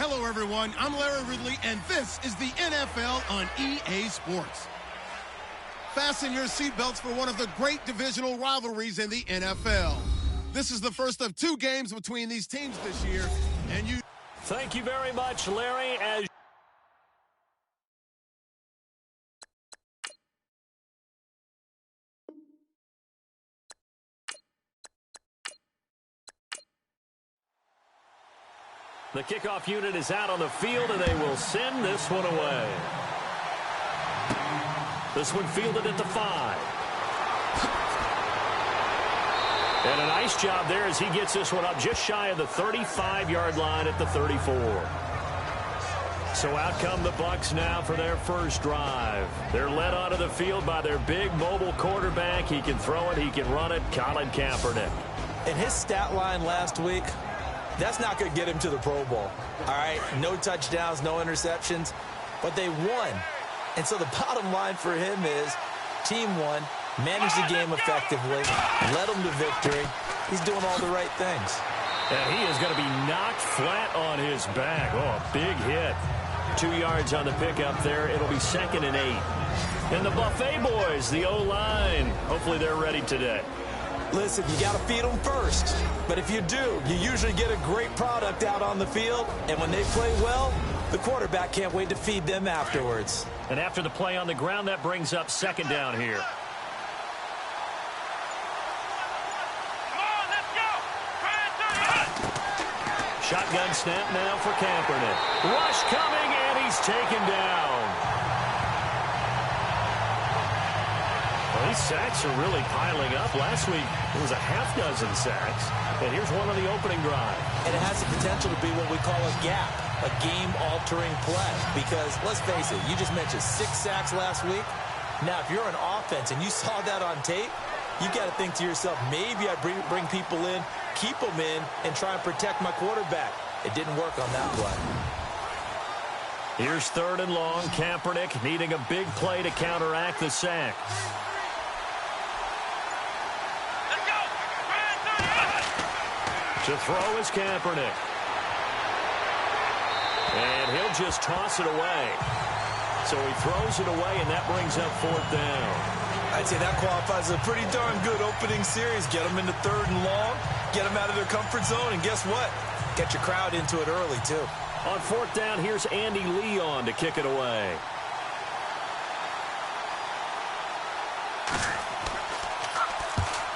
Hello, everyone. I'm Larry Ridley, and this is the NFL on EA Sports. Fasten your seatbelts for one of the great divisional rivalries in the NFL. This is the first of 2 games between these teams this year, and you... Thank you very much, Larry. The kickoff unit is out on the field, and they will send this one away. This one fielded at the 5. And a nice job there as he gets this one up just shy of the 35-yard line at the 34. So out come the Bucs now for their first drive. They're led onto the field by their big mobile quarterback. He can throw it, he can run it, Colin Kaepernick. And his stat line last week, that's not going to get him to the Pro Bowl. All right, no touchdowns, no interceptions, but they won. And so the bottom line for him is team won, managed the game effectively, led them to victory. He's doing all the right things. And he is going to be knocked flat on his back. Oh, a big hit. 2 yards on the pickup there. It'll be 2nd and 8. And the Buffet boys, the O-line, hopefully they're ready today. Listen, you got to feed them first. But if you do, you usually get a great product out on the field. And when they play well, the quarterback can't wait to feed them afterwards. And after the play on the ground, that brings up 2nd down here. Shotgun snap now for Kaepernick. Rush coming, and he's taken down. Well, these sacks are really piling up. Last week, it was a half-dozen sacks. And here's one on the opening drive. And it has the potential to be what we call a gap, a game-altering play. Because, let's face it, you just mentioned 6 sacks last week. Now, if you're an offense and you saw that on tape, you got to think to yourself, maybe I bring people in, keep them in, and try and protect my quarterback. It didn't work on that play. Here's 3rd and long. Kaepernick needing a big play to counteract the sack. To throw is Kaepernick. And he'll just toss it away. So he throws it away, and that brings up 4th down. I'd say that qualifies as a pretty darn good opening series. Get them into 3rd and long, get them out of their comfort zone, and guess what? Get your crowd into it early, too. On 4th down, here's Andy Leon to kick it away.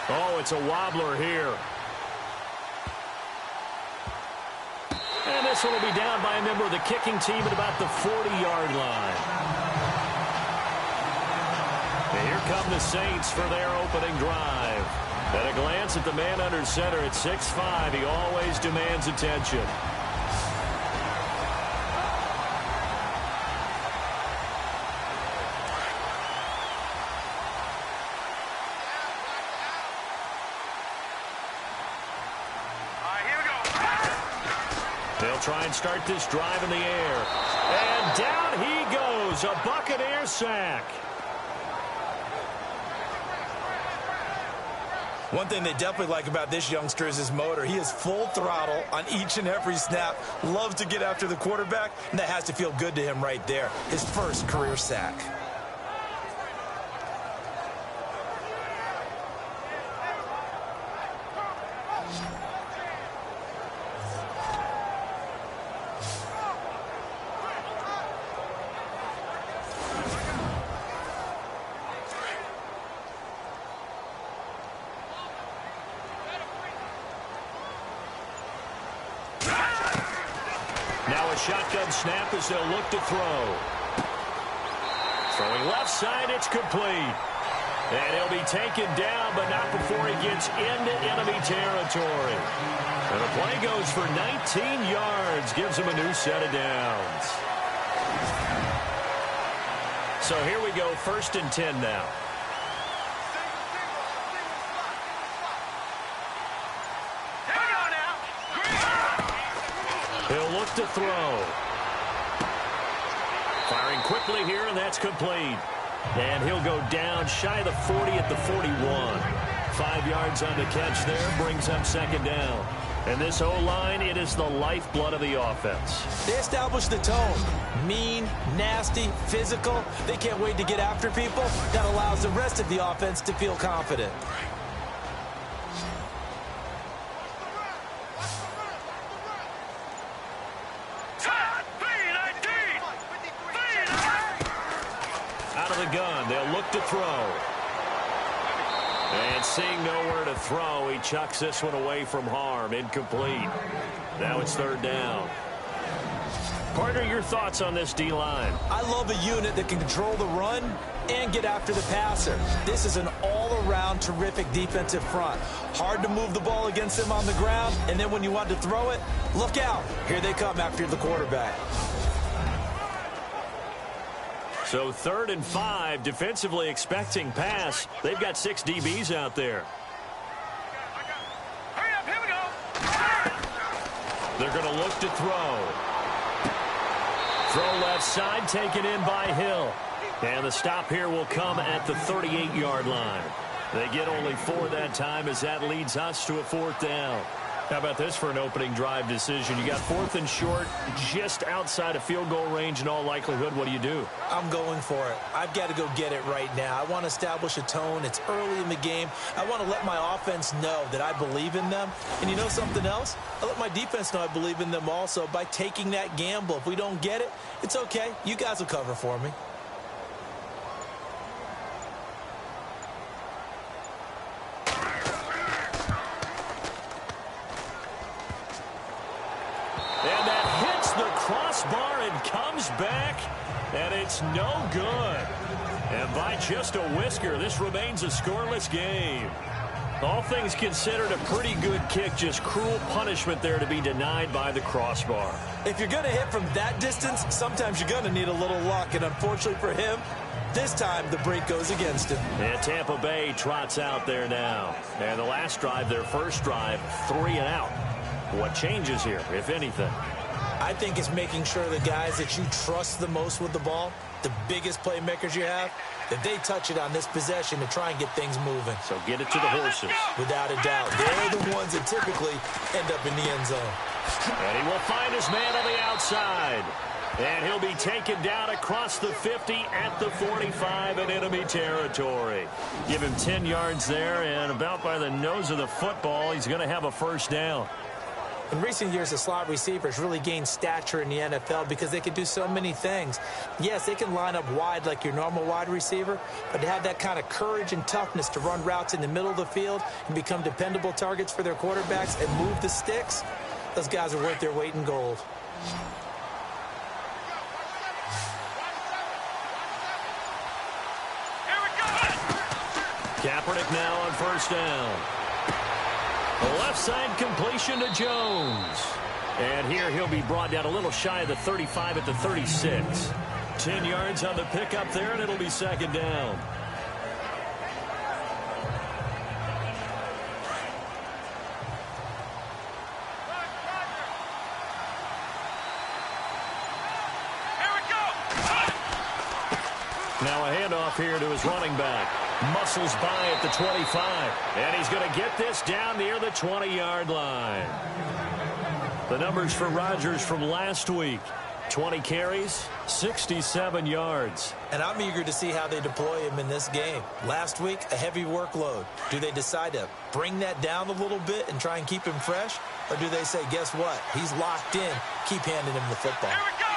Oh, it's a wobbler here. And this one will be down by a member of the kicking team at about the 40-yard line. And here come the Saints for their opening drive. At a glance at the man under center at 6'5", he always demands attention. They'll try and start this drive in the air. And down he goes, a Buccaneer sack. One thing they definitely like about this youngster is his motor. He is full throttle on each and every snap. Loves to get after the quarterback, and that has to feel good to him right there. His first career sack. shotgun snap as they'll look to throw. Throwing left side, it's complete. And he'll be taken down, but not before he gets into enemy territory. And the play goes for 19 yards, gives him a new set of downs. So here we go, 1st and 10 now. He'll look to throw. Firing quickly here, and that's complete. And he'll go down shy of the 40 at the 41. 5 yards on the catch there, brings up 2nd down. And this O-line, it is the lifeblood of the offense. They established the tone. Mean, nasty, physical. They can't wait to get after people. That allows the rest of the offense to feel confident. Out of the gun, they'll look to throw. And seeing nowhere to throw, he chucks this one away from harm. Incomplete. Now it's 3rd down. Partner, your thoughts on this D-line? I love a unit that can control the run and get after the passer. This is an all-around terrific defensive front. Hard to move the ball against them on the ground, and then when you want to throw it, look out. Here they come after the quarterback. So 3rd and 5, defensively expecting pass. They've got 6 DBs out there. Hurry up, here we go. They're going to look to throw. Throw left side, taken in by Hill. And the stop here will come at the 38-yard line. They get only 4 that time as that leads us to a 4th down. How about this for an opening drive decision? You got 4th and short, just outside of field goal range in all likelihood. What do you do? I'm going for it. I've got to go get it right now. I want to establish a tone. It's early in the game. I want to let my offense know that I believe in them. And you know something else? I let my defense know I believe in them also by taking that gamble. If we don't get it, it's okay. You guys will cover for me. And that hits the crossbar and comes back, and it's no good. And by just a whisker, this remains a scoreless game. All things considered, a pretty good kick, just cruel punishment there to be denied by the crossbar. If you're going to hit from that distance, sometimes you're going to need a little luck, and unfortunately for him, this time the break goes against him. And Tampa Bay trots out there now. And the last drive, their first drive, 3 and out. What changes here, if anything? I think it's making sure the guys that you trust the most with the ball, the biggest playmakers you have, that they touch it on this possession to try and get things moving. So get it to the horses. Without a doubt. They're the ones that typically end up in the end zone. And he will find his man on the outside. And he'll be taken down across the 50 at the 45 in enemy territory. Give him 10 yards there, and about by the nose of the football, he's going to have a 1st down. In recent years, the slot receivers really gained stature in the NFL because they can do so many things. Yes, they can line up wide like your normal wide receiver, but to have that kind of courage and toughness to run routes in the middle of the field and become dependable targets for their quarterbacks and move the sticks, those guys are worth their weight in gold. Kaepernick now on 1st down. The left side completion to Jones. And here he'll be brought down a little shy of the 35 at the 36. 10 yards on the pickup there, and it'll be 2nd down. Now a handoff here to his running back. Muscles by at the 25. And he's going to get this down near the 20-yard line. The numbers for Rodgers from last week. 20 carries, 67 yards. And I'm eager to see how they deploy him in this game. Last week, a heavy workload. Do they decide to bring that down a little bit and try and keep him fresh? Or do they say, guess what? He's locked in. Keep handing him the football. Here we go.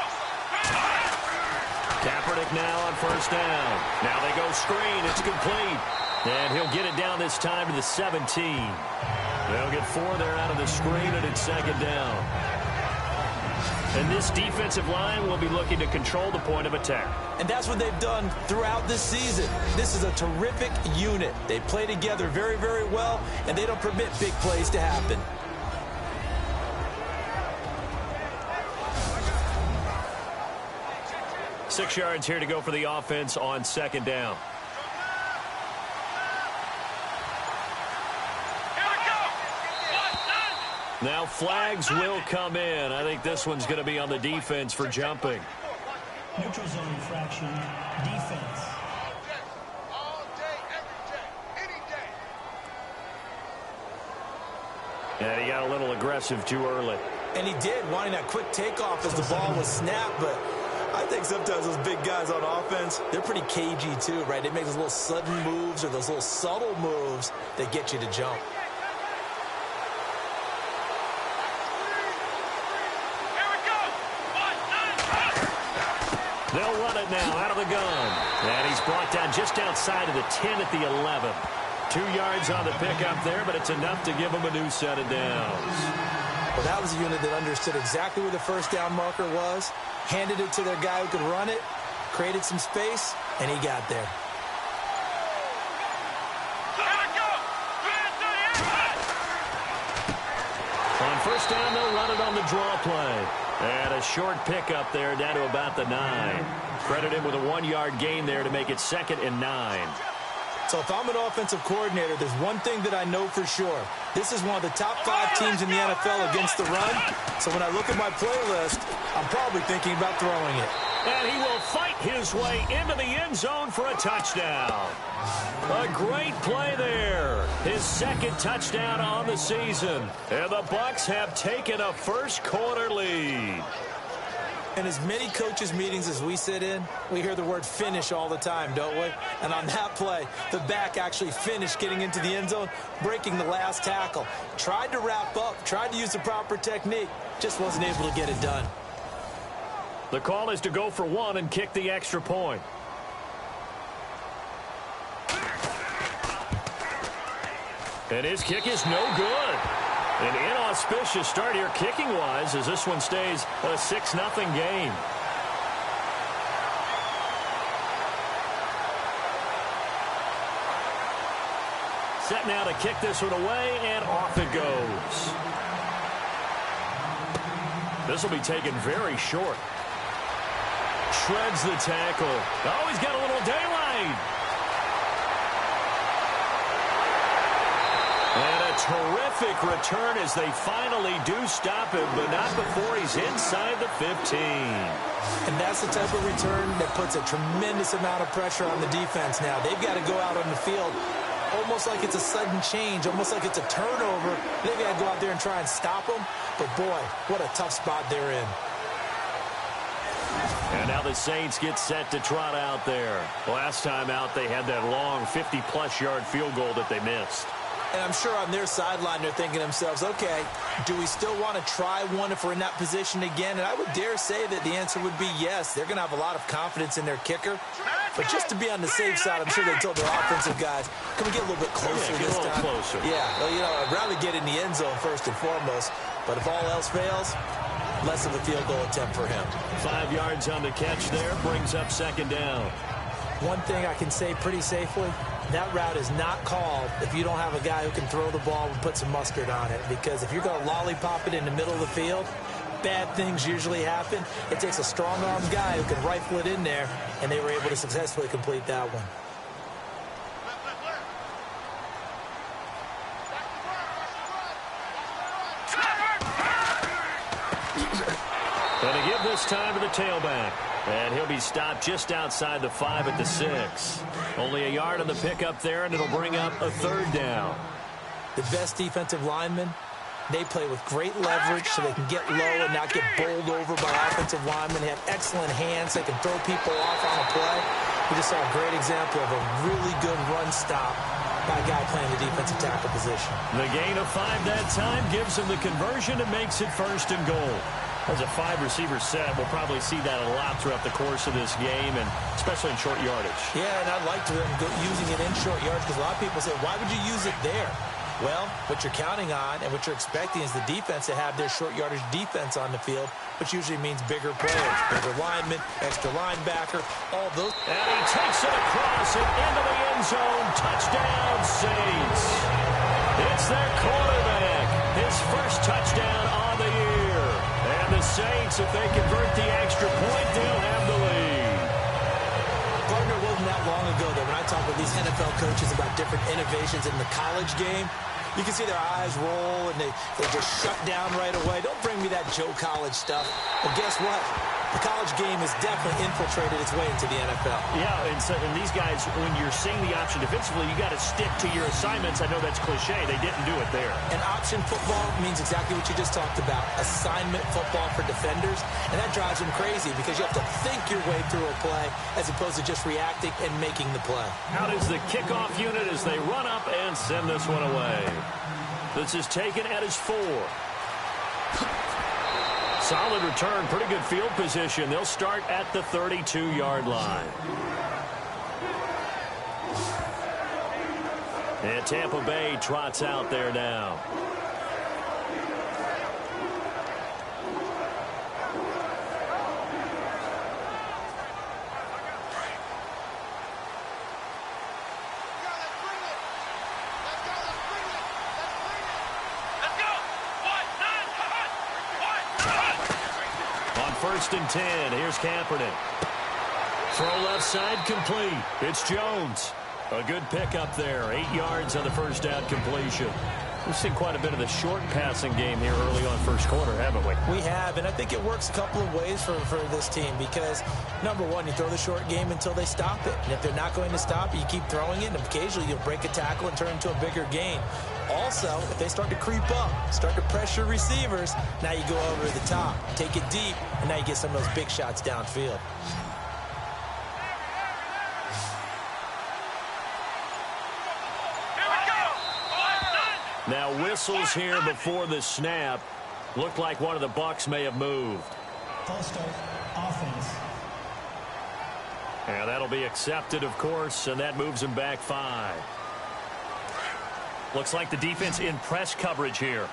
Kaepernick now on 1st down. Now they go screen. It's complete. And he'll get it down this time to the 17. They'll get 4 there out of the screen, and it's 2nd down. And this defensive line will be looking to control the point of attack. And that's what they've done throughout this season. This is a terrific unit. They play together very, very well, and they don't permit big plays to happen. Six yards here to go for the offense on second down. Now flags will come in. I think this one's going to be on the defense for jumping. Neutral zone infraction, defense. All day, every day, any day. And he got a little aggressive too early. And he did, wanting that quick takeoff as the ball was snapped, but I think sometimes those big guys on offense, they're pretty cagey too, right? They make those little sudden moves or those little subtle moves that get you to jump. They'll run it now out of the gun. And he's brought down just outside of the 10 at the 11. 2 yards on the pickup there, but it's enough to give him a new set of downs. Well, that was a unit that understood exactly where the first down marker was, handed it to their guy who could run it, created some space, and he got there. On first down, they'll run it on the draw play. And a short pickup there down to about the 9. Credit him with a 1-yard gain there to make it 2nd and 9. So if I'm an offensive coordinator, there's one thing that I know for sure. This is one of the top 5 teams in the NFL against the run. So when I look at my playlist, I'm probably thinking about throwing it. And he will fight his way into the end zone for a touchdown. A great play there. His 2nd touchdown on the season. And the Bucs have taken a first-quarter lead. In as many coaches' meetings as we sit in, we hear the word finish all the time, don't we? And on that play, the back actually finished getting into the end zone, breaking the last tackle. Tried to wrap up, tried to use the proper technique, just wasn't able to get it done. The call is to go for 1 and kick the extra point. And his kick is no good. An inauspicious start here kicking-wise as this one stays a 6-0 game. Set now to kick this one away, and off it goes. This will be taken very short. Shreds the tackle. Oh, he's got a little daylight. And a terrific return as they finally do stop him, but not before he's inside the 15. And that's the type of return that puts a tremendous amount of pressure on the defense now. They've got to go out on the field almost like it's a sudden change, almost like it's a turnover. They've got to go out there and try and stop him. But, boy, what a tough spot they're in. And now the Saints get set to trot out there. Last time out, they had that long 50-plus yard field goal that they missed. And I'm sure on their sideline they're thinking to themselves, okay, do we still want to try one if we're in that position again? And I would dare say that the answer would be yes. They're going to have a lot of confidence in their kicker. But just to be on the safe side, I'm sure they told their offensive guys, can we get a little bit closer this time? Closer. Yeah, well, you know, I'd rather get in the end zone first and foremost. But if all else fails, less of a field goal attempt for him. 5 yards on the catch there, brings up 2nd down. One thing I can say pretty safely, that route is not called if you don't have a guy who can throw the ball and put some mustard on it. Because if you're going to lollipop it in the middle of the field, bad things usually happen. It takes a strong-armed guy who can rifle it in there, and they were able to successfully complete that one. And to give this time to the tailback. And he'll be stopped just outside the 5 at the 6. Only a yard on the pickup there, and it'll bring up a 3rd down. The best defensive linemen, they play with great leverage so they can get low and not get bowled over by offensive linemen. They have excellent hands. They can throw people off on a play. We just saw a great example of a really good run stop by a guy playing the defensive tackle position. The gain of 5 that time gives him the conversion and makes it 1st and goal. As a 5-receiver set, we'll probably see that a lot throughout the course of this game, and especially in short yardage. Yeah, and I'd like to using it in short yards because a lot of people say, why would you use it there? Well, what you're counting on and what you're expecting is the defense to have their short yardage defense on the field, which usually means bigger players, bigger linemen, extra linebacker, all those. And he takes it across and into the end zone. Touchdown, Saints. It's their quarterback. His first touchdown on the year. And the Saints, if they convert the extra point, they'll have the lead. Partner, wasn't that long ago that when I talk with these NFL coaches about different innovations in the college game, you can see their eyes roll and they just shut down right away. Don't bring me that Joe College stuff. Well, guess what? The college game has definitely infiltrated its way into the NFL. Yeah, and these guys, when you're seeing the option defensively, you got to stick to your assignments. I know that's cliche. They didn't do it there. And option football means exactly what you just talked about. Assignment football for defenders. And that drives them crazy because you have to think your way through a play as opposed to just reacting and making the play. Out is the kickoff unit as they run up and send this one away. This is taken at his 4. Solid return, pretty good field position. They'll start at the 32-yard line. And Tampa Bay trots out there now. First and 10. Here's Kaepernick. Throw left side complete. It's Jones. A good pickup there. 8 yards on the first down completion. We've seen quite a bit of the short passing game here early on first quarter, haven't we? We have, and I think it works a couple of ways for this team because, number one, you throw the short game until they stop it. And if they're not going to stop it, you keep throwing it, and occasionally you'll break a tackle and turn into a bigger gain. Also, if they start to creep up, start to pressure receivers, now you go over the top, take it deep, and now you get some of those big shots downfield. Now whistles here before the snap. Looked like one of the Bucs may have moved. False start, offense. And that'll be accepted, of course, and that moves him back 5. Looks like the defense in press coverage here.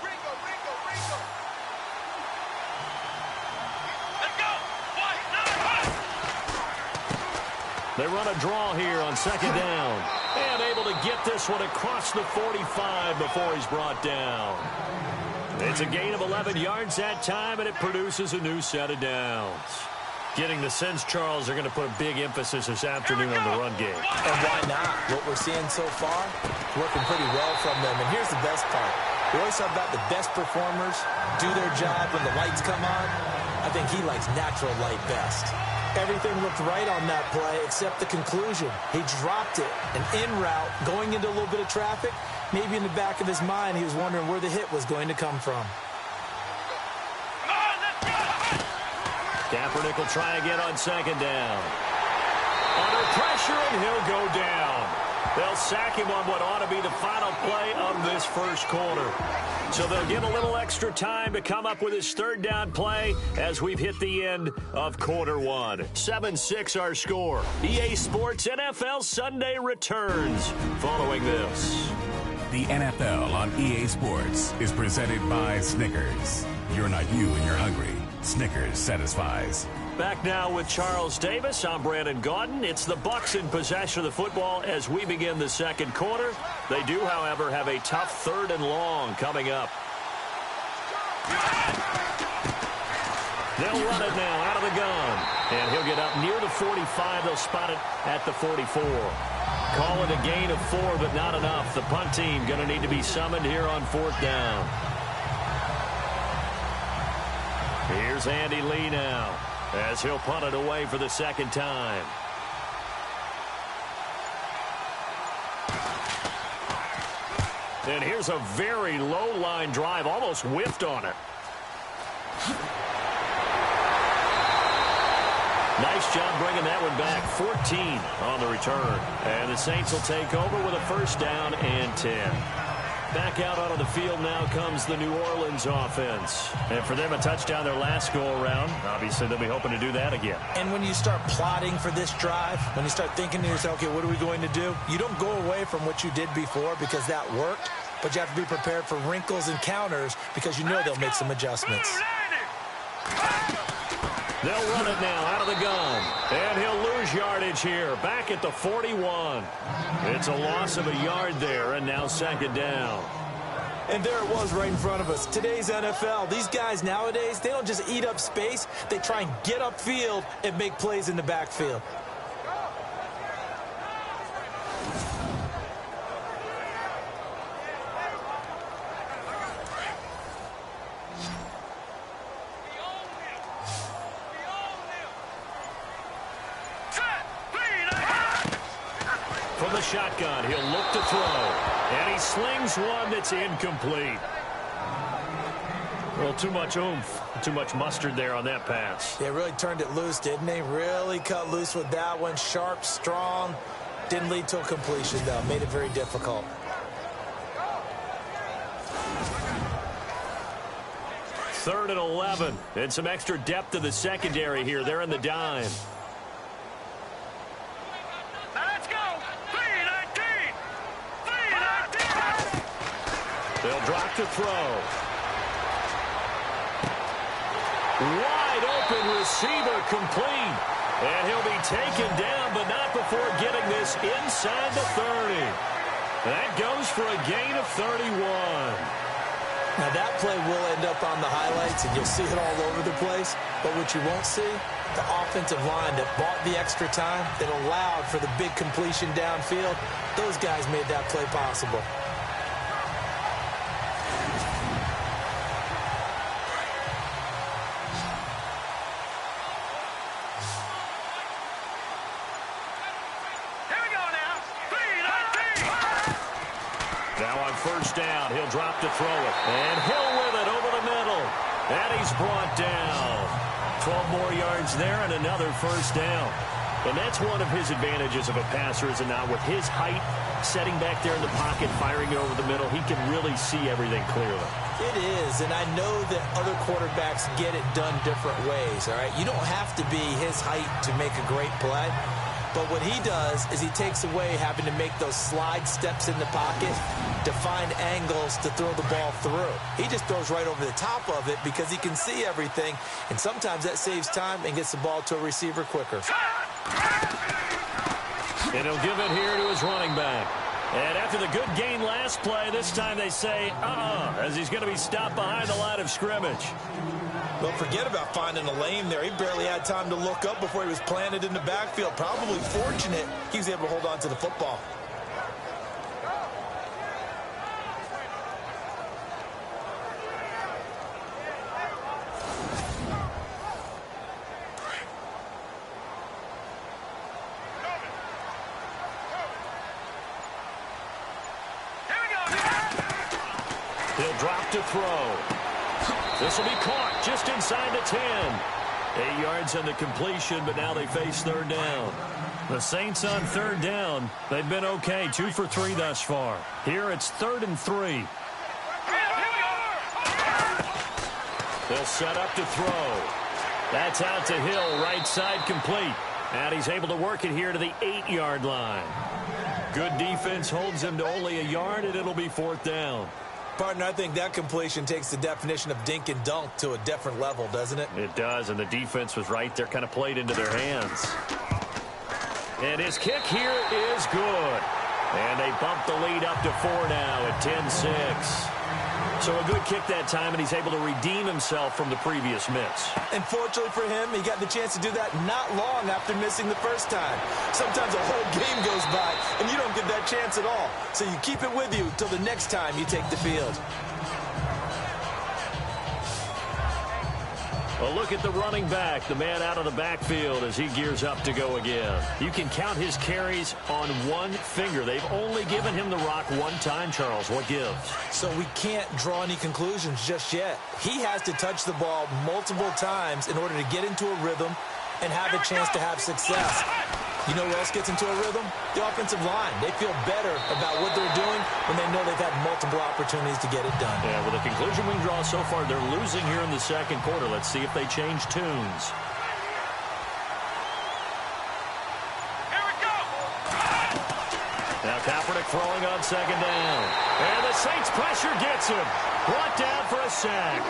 They run a draw here on second down. And able to get this one across the 45 before he's brought down. It's a gain of 11 yards that time, and it produces a new set of downs. Getting the sense, Charles, they're going to put a big emphasis this afternoon on the run game. And why not? What we're seeing so far, working pretty well from them. And here's the best part. We always talk about the best performers do their job when the lights come on. I think he likes natural light best. Everything looked right on that play except the conclusion. He dropped it, and en route, going into a little bit of traffic, maybe in the back of his mind, he was wondering where the hit was going to come from. Kaepernick will try again on second down. Under pressure, and he'll go down. They'll sack him on what ought to be the final play of this first quarter. So they'll give a little extra time to come up with his third down play as we've hit the end of quarter 1. 7-6 our score. EA Sports NFL Sunday returns following this. The NFL on EA Sports is presented by Snickers. You're not you and you're hungry. Snickers satisfies. Back now with Charles Davis. I'm Brandon Gaudin. It's the Bucs in possession of the football as we begin the second quarter. They do, however, have a tough 3rd and long coming up. They'll run it now out of the gun. And he'll get up near the 45. They'll spot it at the 44. Call it a gain of 4, but not enough. The punt team going to need to be summoned here on 4th down. Here's Andy Lee now as he'll punt it away for the second time. And here's a very low line drive, almost whiffed on it. Nice job bringing that one back. 14 on the return. And the Saints will take over with a first down and 10. Back out onto the field now comes the New Orleans offense. And for them, a touchdown their last go-around. Obviously, they'll be hoping to do that again. And when you start plotting for this drive, when you start thinking to yourself, okay, what are we going to do? You don't go away from what you did before because that worked. but you have to be prepared for wrinkles and counters because you know they'll make some adjustments. They'll run it now out of the gun. And he'll lose yardage here. Back at the 41. It's a loss of a yard there, and now second down. And there it was right in front of us. Today's NFL, these guys nowadays, they don't just eat up space. They try and get upfield and make plays in the backfield. From the shotgun, he'll look to throw. And he slings one that's incomplete. Well, too much oomph, too much mustard there on that pass. They really turned it loose, didn't they? Really cut loose with that one. Sharp, strong. Didn't lead to a completion, though. Made it very difficult. Third and 11. And some extra depth to the secondary here. They're in the dime. They'll drop to throw. Wide open receiver complete. And he'll be taken down, but not before getting this inside the 30. That goes for a gain of 31. Now that play will end up on the highlights, and you'll see it all over the place. But what you won't see, the offensive line that bought the extra time, that allowed for the big completion downfield, those guys made that play possible. First down, he'll drop to throw it. And Hill with it over the middle. And he's brought down. 12 more yards there and another first down. And that's one of his advantages of a passer, is it not? With his height, setting back there in the pocket, firing it over the middle, he can really see everything clearly. It is, and I know that other quarterbacks get it done different ways, all right? You don't have to be his height to make a great play. But what he does is he takes away having to make those slide steps in the pocket to find angles to throw the ball through. He just throws right over the top of it because he can see everything, and sometimes that saves time and gets the ball to a receiver quicker. And he'll give it here to his running back. And after the good gain last play, this time they say, as he's going to be stopped behind the line of scrimmage. Well, forget about finding a lane there. He barely had time to look up before he was planted in the backfield. Probably fortunate he was able to hold on to the football. He'll drop to throw. This will be caught just inside the 10. 8 yards on the completion, but now they face third down. The Saints on third down. They've been okay, 2 for 3 thus far. Here it's 3rd and 3. They'll set up to throw. That's out to Hill, right side complete. And he's able to work it here to the 8-yard line. Good defense holds him to only a yard, and it'll be 4th down. Partner, I think that completion takes the definition of dink and dunk to a different level, doesn't it? It does, and the defense was right there, kind of played into their hands. And his kick here is good. And they bump the lead up to 4 now at 10-6. So a good kick that time, and he's able to redeem himself from the previous miss. And fortunately for him, he got the chance to do that not long after missing the first time. Sometimes a whole game goes by, and you don't get that chance at all. So you keep it with you until the next time you take the field. A look at the running back, the man out of the backfield as he gears up to go again. You can count his carries on one finger. They've only given him the rock one time, Charles. What gives? So we can't draw any conclusions just yet. He has to touch the ball multiple times in order to get into a rhythm and have a chance to have success. You know who else gets into a rhythm? The offensive line. They feel better about what they're doing when they know they've had multiple opportunities to get it done. Yeah, well, the conclusion we draw so far, they're losing here in the second quarter. Let's see if they change tunes. Now Kaepernick throwing on second down. And the Saints pressure gets him. Brought down for a sack.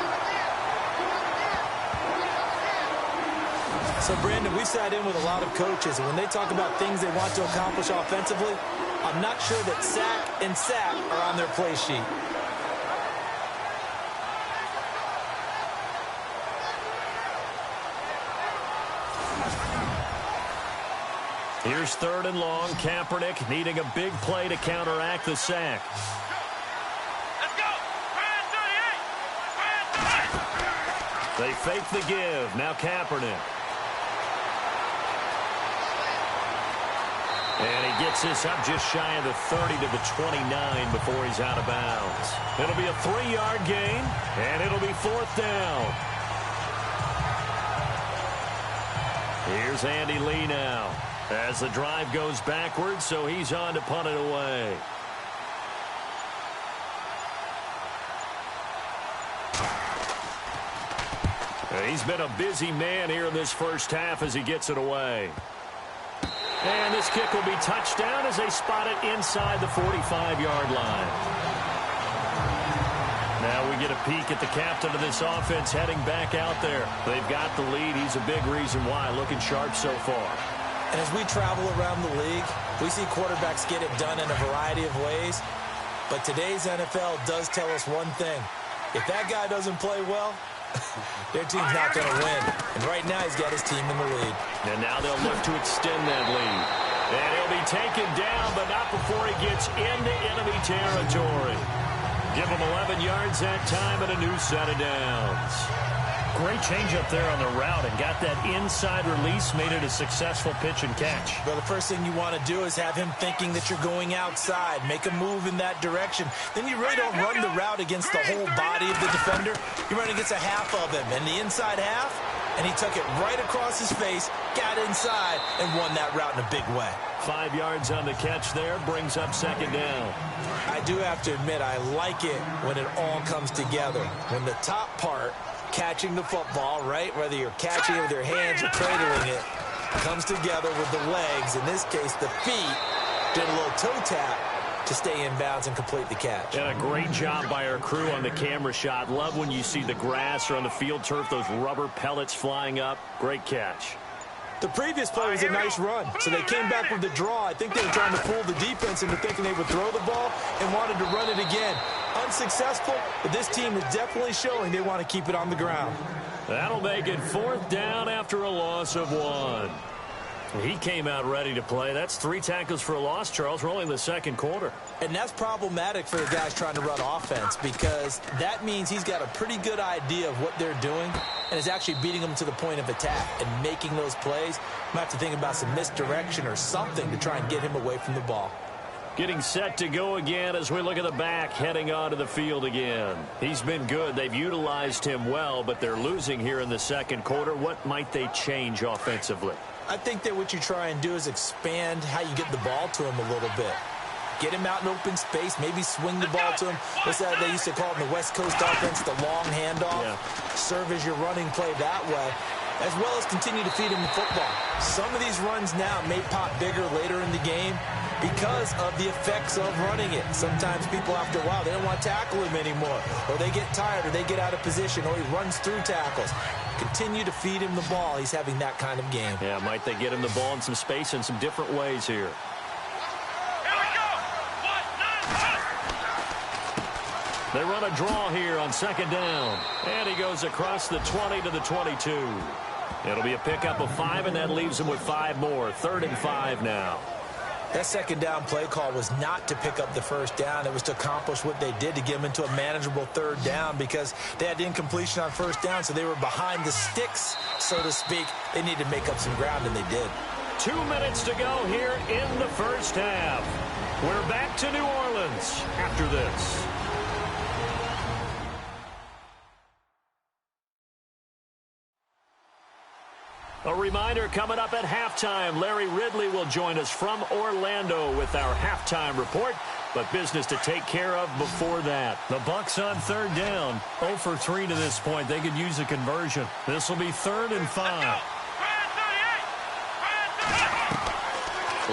So, Brandon, we sat in with a lot of coaches, and when they talk about things they want to accomplish offensively, I'm not sure that sack and sack are on their play sheet. Here's third and long. Kaepernick needing a big play to counteract the sack. Let's go. They fake the give. Now Kaepernick. And he gets this up just shy of the 30 to the 29 before he's out of bounds. It'll be a 3-yard gain, and it'll be fourth down. Here's Andy Lee now as the drive goes backwards, so he's on to punt it away. He's been a busy man here in this first half as he gets it away. And this kick will be touchdown as they spot it inside the 45-yard line. Now we get a peek at the captain of this offense heading back out there. They've got the lead. He's a big reason why. Looking sharp so far. And as we travel around the league, we see quarterbacks get it done in a variety of ways. But today's NFL does tell us one thing. If that guy doesn't play well, their team's not going to win. And right now he's got his team in the lead. And now they'll look to extend that lead. And he'll be taken down, but not before he gets into enemy territory. Give him 11 yards that time and a new set of downs. Great change up there on the route and got that inside release, made it a successful pitch and catch. Well, the first thing you want to do is have him thinking that you're going outside, make a move in that direction. Then you really don't run the route against the whole body of the defender. You run against a half of him, and the inside half, and he took it right across his face, got inside, and won that route in a big way. 5 yards on the catch there, brings up second down. I do have to admit, I like it when it all comes together. When the top part, catching the football, right, whether you're catching it with your hands or cradling it, comes together with the legs, in this case the feet, did a little toe tap to stay in bounds and complete the catch. And a great job by our crew on the camera shot. Love when you see the grass or on the field turf, those rubber pellets flying up. Great catch. The previous play was a nice run, so they came back with the draw. I think they were trying to fool the defense into thinking they would throw the ball and wanted to run it again. Unsuccessful, but this team is definitely showing they want to keep it on the ground. That'll make it fourth down after a loss of 1. He came out ready to play. That's 3 tackles for a loss, Charles. We're only in the second quarter. And that's problematic for the guys trying to run offense because that means he's got a pretty good idea of what they're doing and is actually beating them to the point of attack and making those plays. Might have to think about some misdirection or something to try and get him away from the ball. Getting set to go again as we look at the back heading onto the field again. He's been good. They've utilized him well, but they're losing here in the second quarter. What might they change offensively? I think that what you try and do is expand how you get the ball to him a little bit. Get him out in open space, maybe swing the ball to him. What's that they used to call it in the West Coast offense, the long handoff? Yeah. Serve as your running play that way, as well as continue to feed him the football. Some of these runs now may pop bigger later in the game because of the effects of running it. Sometimes people, after a while, they don't want to tackle him anymore, or they get tired, or they get out of position, or he runs through tackles. Continue to feed him the ball. He's having that kind of game. Yeah, might they get him the ball in some space in some different ways here. They run a draw here on second down. And he goes across the 20 to the 22. It'll be a pickup of 5, and that leaves him with 5 more. 3rd and 5 now. That second down play call was not to pick up the first down. It was to accomplish what they did to get them into a manageable 3rd down because they had incompletion on first down, so they were behind the sticks, so to speak. They needed to make up some ground, and they did. 2 minutes to go here in the first half. We're back to New Orleans after this. A reminder, coming up at halftime, Larry Ridley will join us from Orlando with our halftime report, but business to take care of before that. The Bucs on 3rd down, 0 for 3 to this point. They could use a conversion. This will be 3rd and 5.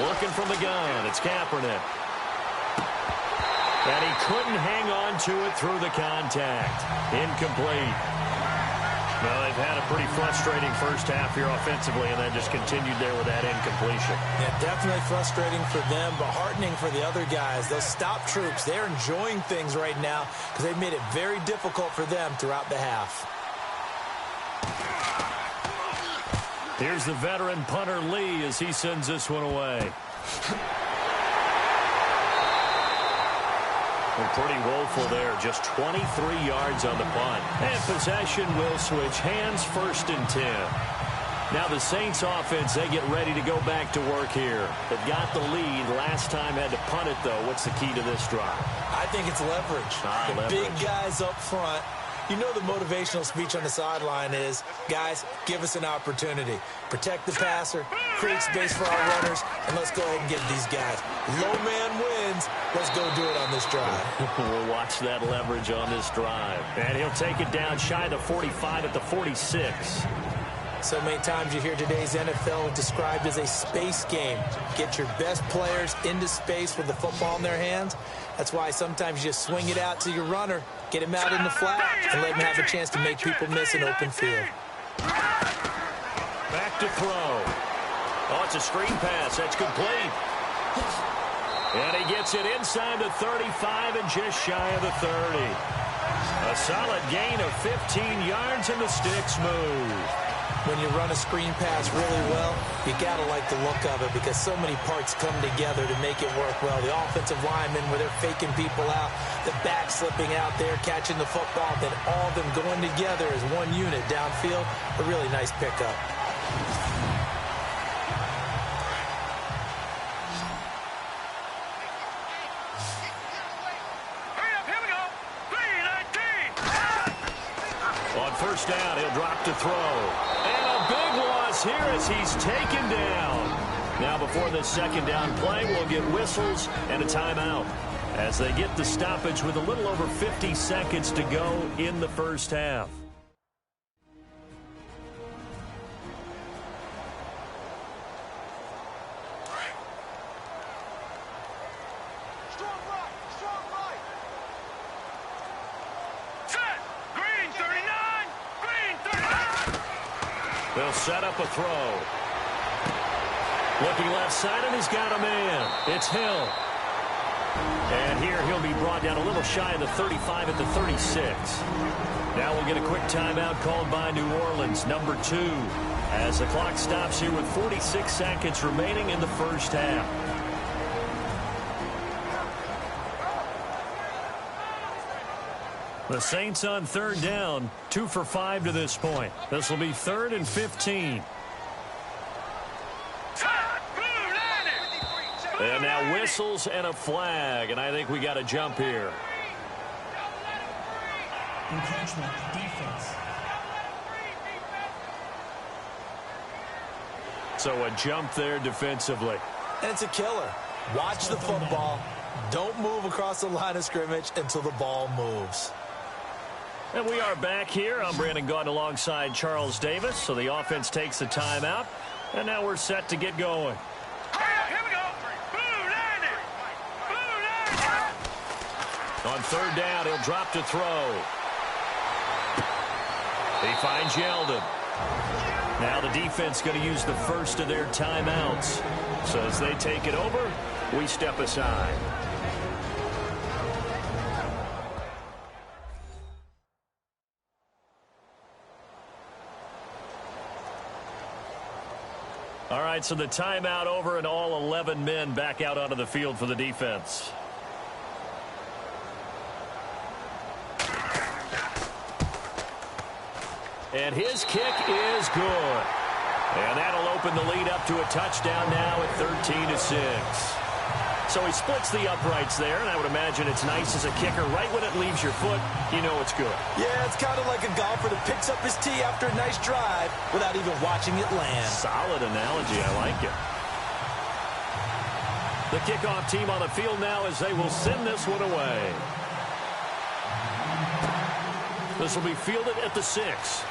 Looking from the gun, it's Kaepernick. And he couldn't hang on to it through the contact. Incomplete. Well, they've had a pretty frustrating first half here offensively, and then just continued there with that incompletion. Yeah, definitely frustrating for them, but heartening for the other guys. Those stop troops, they're enjoying things right now because they've made it very difficult for them throughout the half. Here's the veteran punter Lee as he sends this one away. Pretty woeful there. Just 23 yards on the punt. And possession will switch hands, 1st and 10. Now the Saints offense, they get ready to go back to work here. They've got the lead. Last time had to punt it, though. What's the key to this drive? I think it's leverage. Leverage. Big guys up front. You know the motivational speech on the sideline is, guys, give us an opportunity. Protect the passer, create space for our runners, and let's go ahead and get these guys. Low man wins. Let's go do it on this drive. We'll watch that leverage on this drive. And he'll take it down shy of the 45 at the 46. So many times you hear today's NFL described as a space game. Get your best players into space with the football in their hands. That's why sometimes you just swing it out to your runner, get him out in the flat, and let him have a chance to make people miss an open field. Back to throw. Oh, it's a screen pass. That's complete. And he gets it inside the 35 and just shy of the 30. A solid gain of 15 yards, and the sticks move. When you run a screen pass really well, you got to like the look of it because so many parts come together to make it work well. The offensive linemen, where they're faking people out, the back slipping out there, catching the football, then all of them going together as one unit downfield. A really nice pickup. On 1st down, he'll drop to throw. Big loss here as he's taken down. Now before the 2nd down play, we'll get whistles and a timeout as they get the stoppage with a little over 50 seconds to go in the first half. Strong right. Set. Green 39. Green 39. They'll set up a throw. Looking left side, and he's got a man. It's Hill. And here he'll be brought down a little shy of the 35 at the 36. Now we'll get a quick timeout called by New Orleans, number 2, as the clock stops here with 46 seconds remaining in the first half. The Saints on 3rd down, 2 for 5 to this point. This will be 3rd and 15. And now whistles and a flag, and I think we got a jump here. Encroachment, defense. So a jump there defensively. And it's a killer. Watch the football. Don't move across the line of scrimmage until the ball moves. And we are back here. I'm Brandon Gaudin alongside Charles Davis. So the offense takes the timeout, and now we're set to get going. Here we go. On 3rd down, he'll drop to throw. He finds Yeldon. Now the defense going to use the first of their timeouts. So as they take it over, we step aside. All right, so the timeout over and all 11 men back out onto the field for the defense. And his kick is good. And that'll open the lead up to a touchdown now at 13-6. So he splits the uprights there, and I would imagine it's nice as a kicker. Right when it leaves your foot, you know it's good. Yeah, it's kind of like a golfer that picks up his tee after a nice drive without even watching it land. Solid analogy. I like it. The kickoff team on the field now as they will send this one away. This will be fielded at the 6.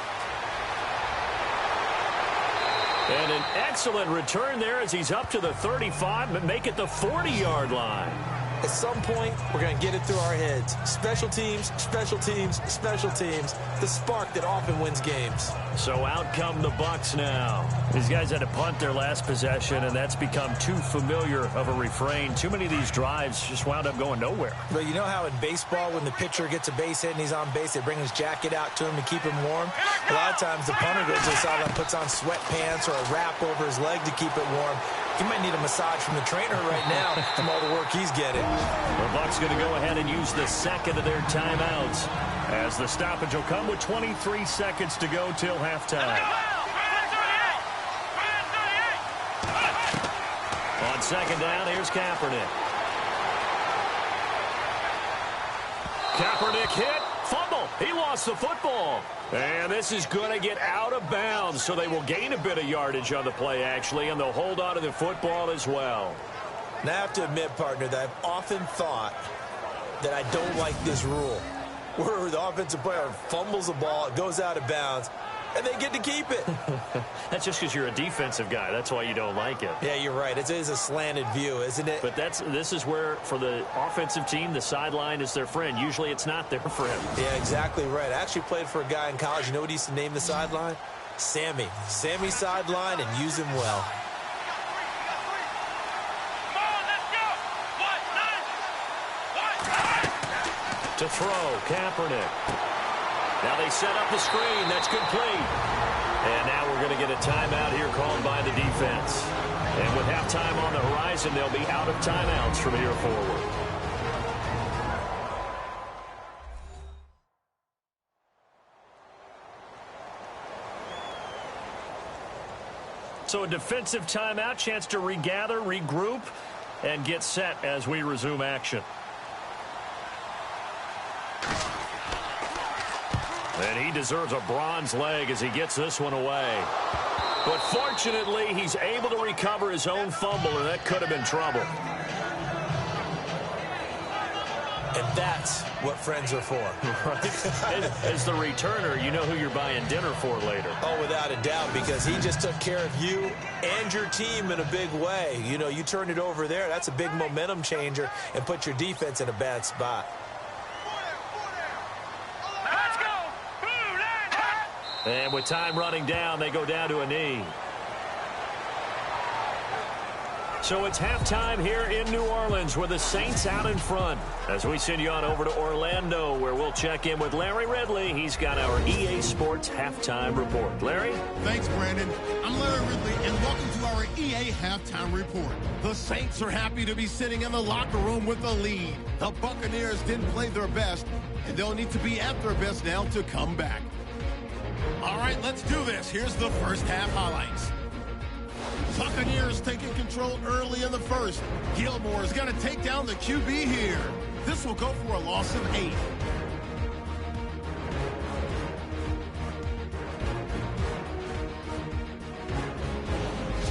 And an excellent return there as he's up to the 35, but make it the 40-yard line. At some point, we're going to get it through our heads. Special teams, special teams, special teams. The spark that often wins games. So out come the Bucs now. These guys had to punt their last possession, and that's become too familiar of a refrain. Too many of these drives just wound up going nowhere. But you know how in baseball, when the pitcher gets a base hit and he's on base, they bring his jacket out to him to keep him warm? A lot of times the punter goes to the sideline, puts on sweatpants or a wrap over his leg to keep it warm. He might need a massage from the trainer right now from all the work he's getting. The Bucs going to go ahead and use the second of their timeouts, as the stoppage will come with 23 seconds to go till halftime. On second down, here's Kaepernick. Kaepernick hit. Fumble. He lost the football. And this is going to get out of bounds, so they will gain a bit of yardage on the play, actually, and they'll hold on to the football as well. Now, I have to admit, partner, that I've often thought that I don't like this rule, where the offensive player fumbles the ball, it goes out of bounds, and they get to keep it. That's just because you're a defensive guy. That's why you don't like it. Yeah, you're right. It is a slanted view, isn't it? But this is where, for the offensive team, the sideline is their friend. Usually it's not their friend. Yeah, exactly right. I actually played for a guy in college. You know what he used to name the sideline? Sammy. Sammy sideline, and use him well. To throw, Kaepernick. Now they set up the screen. That's complete. And now we're going to get a timeout here called by the defense. And with halftime on the horizon, they'll be out of timeouts from here forward. So a defensive timeout, chance to regather, regroup, and get set as we resume action. And he deserves a bronze leg as he gets this one away. But fortunately, he's able to recover his own fumble, and that could have been trouble. And that's what friends are for. Right. As the returner, you know who you're buying dinner for later. Oh, without a doubt, because he just took care of you and your team in a big way. You know, you turned it over there. That's a big momentum changer and put your defense in a bad spot. And with time running down, they go down to a knee. So it's halftime here in New Orleans with the Saints out in front. As we send you on over to Orlando, where we'll check in with Larry Ridley. He's got our EA Sports halftime report. Larry? Thanks, Brandon. I'm Larry Ridley, and welcome to our EA halftime report. The Saints are happy to be sitting in the locker room with the lead. The Buccaneers didn't play their best, and they'll need to be at their best now to come back. All right, let's do this. Here's the first half highlights. Buccaneers taking control early in the first. Gilmore is going to take down the QB here. This will go for a loss of 8.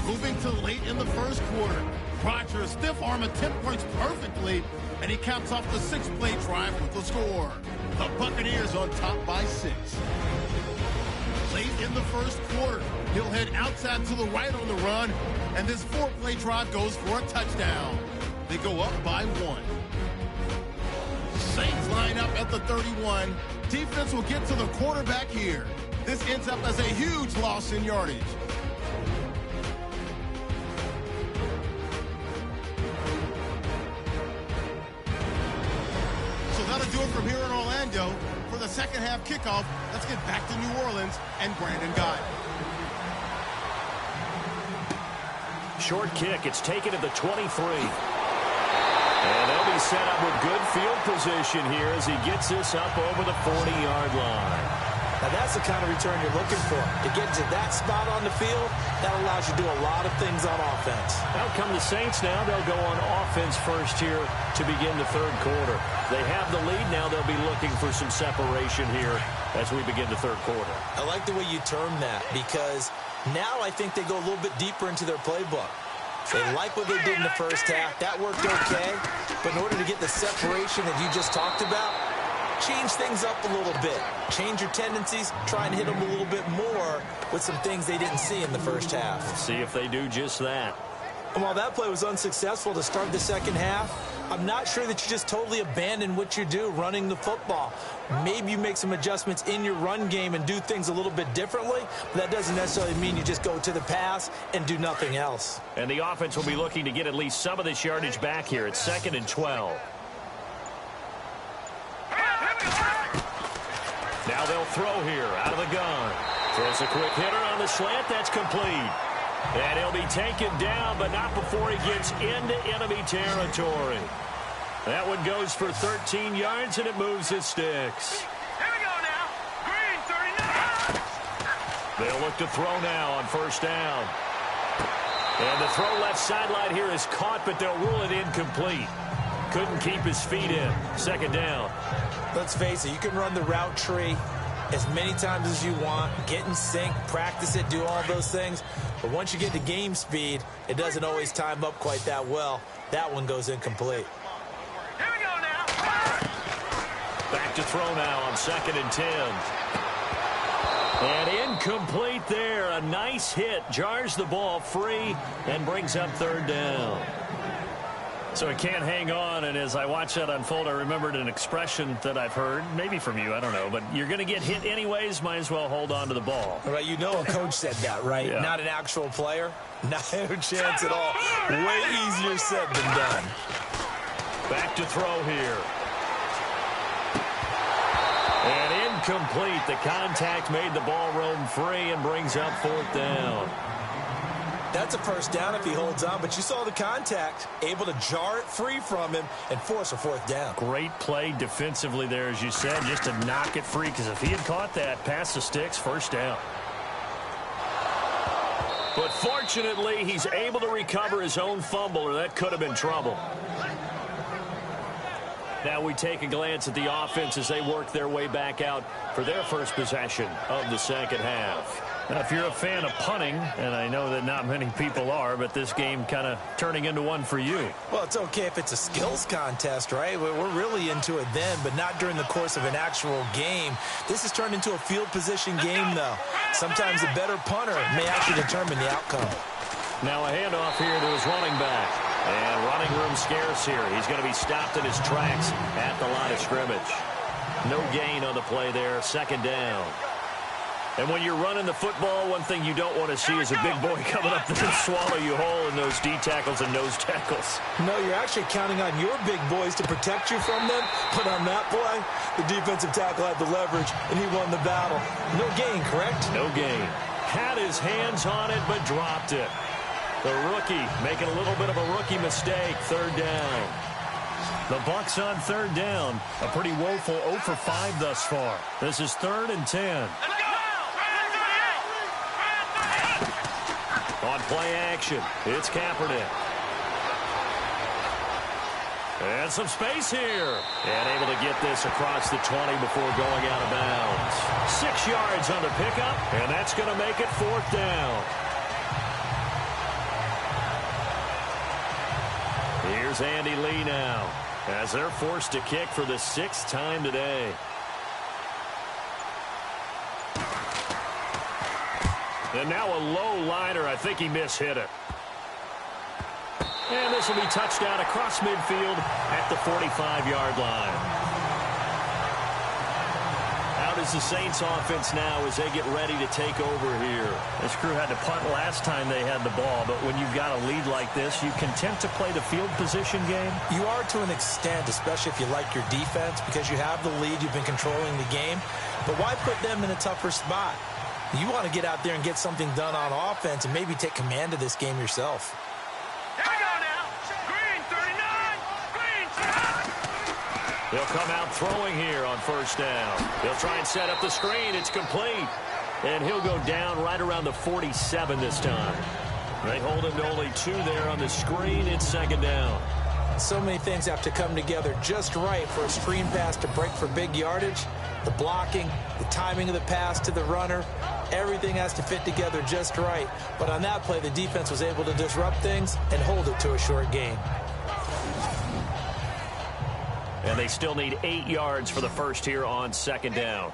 Moving to late in the first quarter. Rodgers stiff-arm attempt works perfectly, and he caps off the 6-play drive with the score. The Buccaneers on top by 6. Late in the first quarter, he'll head outside to the right on the run, and this 4-play drive goes for a touchdown. They go up by 1. Saints line up at the 31. Defense will get to the quarterback here. This ends up as a huge loss in yardage. So that'll do it from here in Orlando. For the second half kickoff, let's get back to New Orleans and Brandon Gott. Short kick. It's taken at the 23. And they'll be set up with good field position here as he gets this up over the 40-yard line. Now, that's the kind of return you're looking for. To get to that spot on the field, that allows you to do a lot of things on offense. Out come the Saints now. They'll go on offense first here to begin the third quarter. They have the lead now. They'll be looking for some separation here as we begin the third quarter. I like the way you term that, because now I think they go a little bit deeper into their playbook. They like what they did in the first half. That worked okay. But in order to get the separation that you just talked about, change things up a little bit. Change your tendencies. Try and hit them a little bit more with some things they didn't see in the first half. Let's see if they do just that. And while that play was unsuccessful to start the second half, I'm not sure that you just totally abandon what you do running the football. Maybe you make some adjustments in your run game and do things a little bit differently, but that doesn't necessarily mean you just go to the pass and do nothing else. And the offense will be looking to get at least some of this yardage back here. It's 2nd and 12. Now they'll throw here out of the gun. Throws a quick hitter on the slant. That's complete. And he'll be taken down, but not before he gets into enemy territory. That one goes for 13 yards, and it moves his sticks. Here we go now. Green, 39. They'll look to throw now on 1st down. And the throw left sideline here is caught, but they'll rule it incomplete. Couldn't keep his feet in. 2nd down. Let's face it, you can run the route tree as many times as you want, get in sync, practice it, do all those things. But once you get to game speed, it doesn't always time up quite that well. That one goes incomplete. Here we go now. Back to throw now on 2nd and 10. And incomplete there. A nice hit. Jars the ball free and brings up 3rd down. So it can't hang on, and as I watch that unfold, I remembered an expression that I've heard, maybe from you, I don't know, but you're going to get hit anyways, might as well hold on to the ball. All right, you know a coach said that, right? Yeah. Not an actual player. No chance at all. Way easier said than done. Back to throw here. And incomplete. The contact made the ball roam free and brings up 4th down. That's a 1st down if he holds on, but you saw the contact, able to jar it free from him and force a 4th down. Great play defensively there, as you said, just to knock it free, because if he had caught that, past the sticks, 1st down. But fortunately, he's able to recover his own fumble, or that could have been trouble. Now we take a glance at the offense as they work their way back out for their first possession of the second half. Now, if you're a fan of punting, and I know that not many people are, but this game kind of turning into one for you. Well, it's okay if it's a skills contest, right? We're really into it then, but not during the course of an actual game. This has turned into a field position game, though. Sometimes a better punter may actually determine the outcome. Now a handoff here to his running back. And running room scarce here. He's going to be stopped in his tracks at the line of scrimmage. No gain on the play there. 2nd down. And when you're running the football, one thing you don't want to see is a big boy coming up there and swallow you whole in those D tackles and nose tackles. No, you're actually counting on your big boys to protect you from them. But on that play, the defensive tackle had the leverage, and he won the battle. No gain, correct? No gain. Had his hands on it, but dropped it. The rookie making a little bit of a rookie mistake. 3rd down. The Bucs on 3rd down. A pretty woeful 0 for 5 thus far. This is 3rd and 10. On play action, it's Kaepernick. And some space here. And able to get this across the 20 before going out of bounds. 6 yards on the pickup, and that's going to make it 4th down. Here's Andy Lee now, as they're forced to kick for the 6th time today. And now a low liner. I think he mishit it. And this will be touchdown across midfield at the 45-yard line. How does the Saints offense now as they get ready to take over here? This crew had to punt last time they had the ball, but when you've got a lead like this, you content to play the field position game? You are to an extent, especially if you like your defense, because you have the lead, you've been controlling the game. But why put them in a tougher spot? You want to get out there and get something done on offense and maybe take command of this game yourself. Here we go now. Green, 39. Green, 39. They'll come out throwing here on 1st down. They'll try and set up the screen. It's complete. And he'll go down right around the 47 this time. They hold him to only 2 there on the screen. It's 2nd down. So many things have to come together just right for a screen pass to break for big yardage. The blocking, the timing of the pass to the runner, everything has to fit together just right. But on that play, the defense was able to disrupt things and hold it to a short gain. And they still need 8 yards for the first here on 2nd down.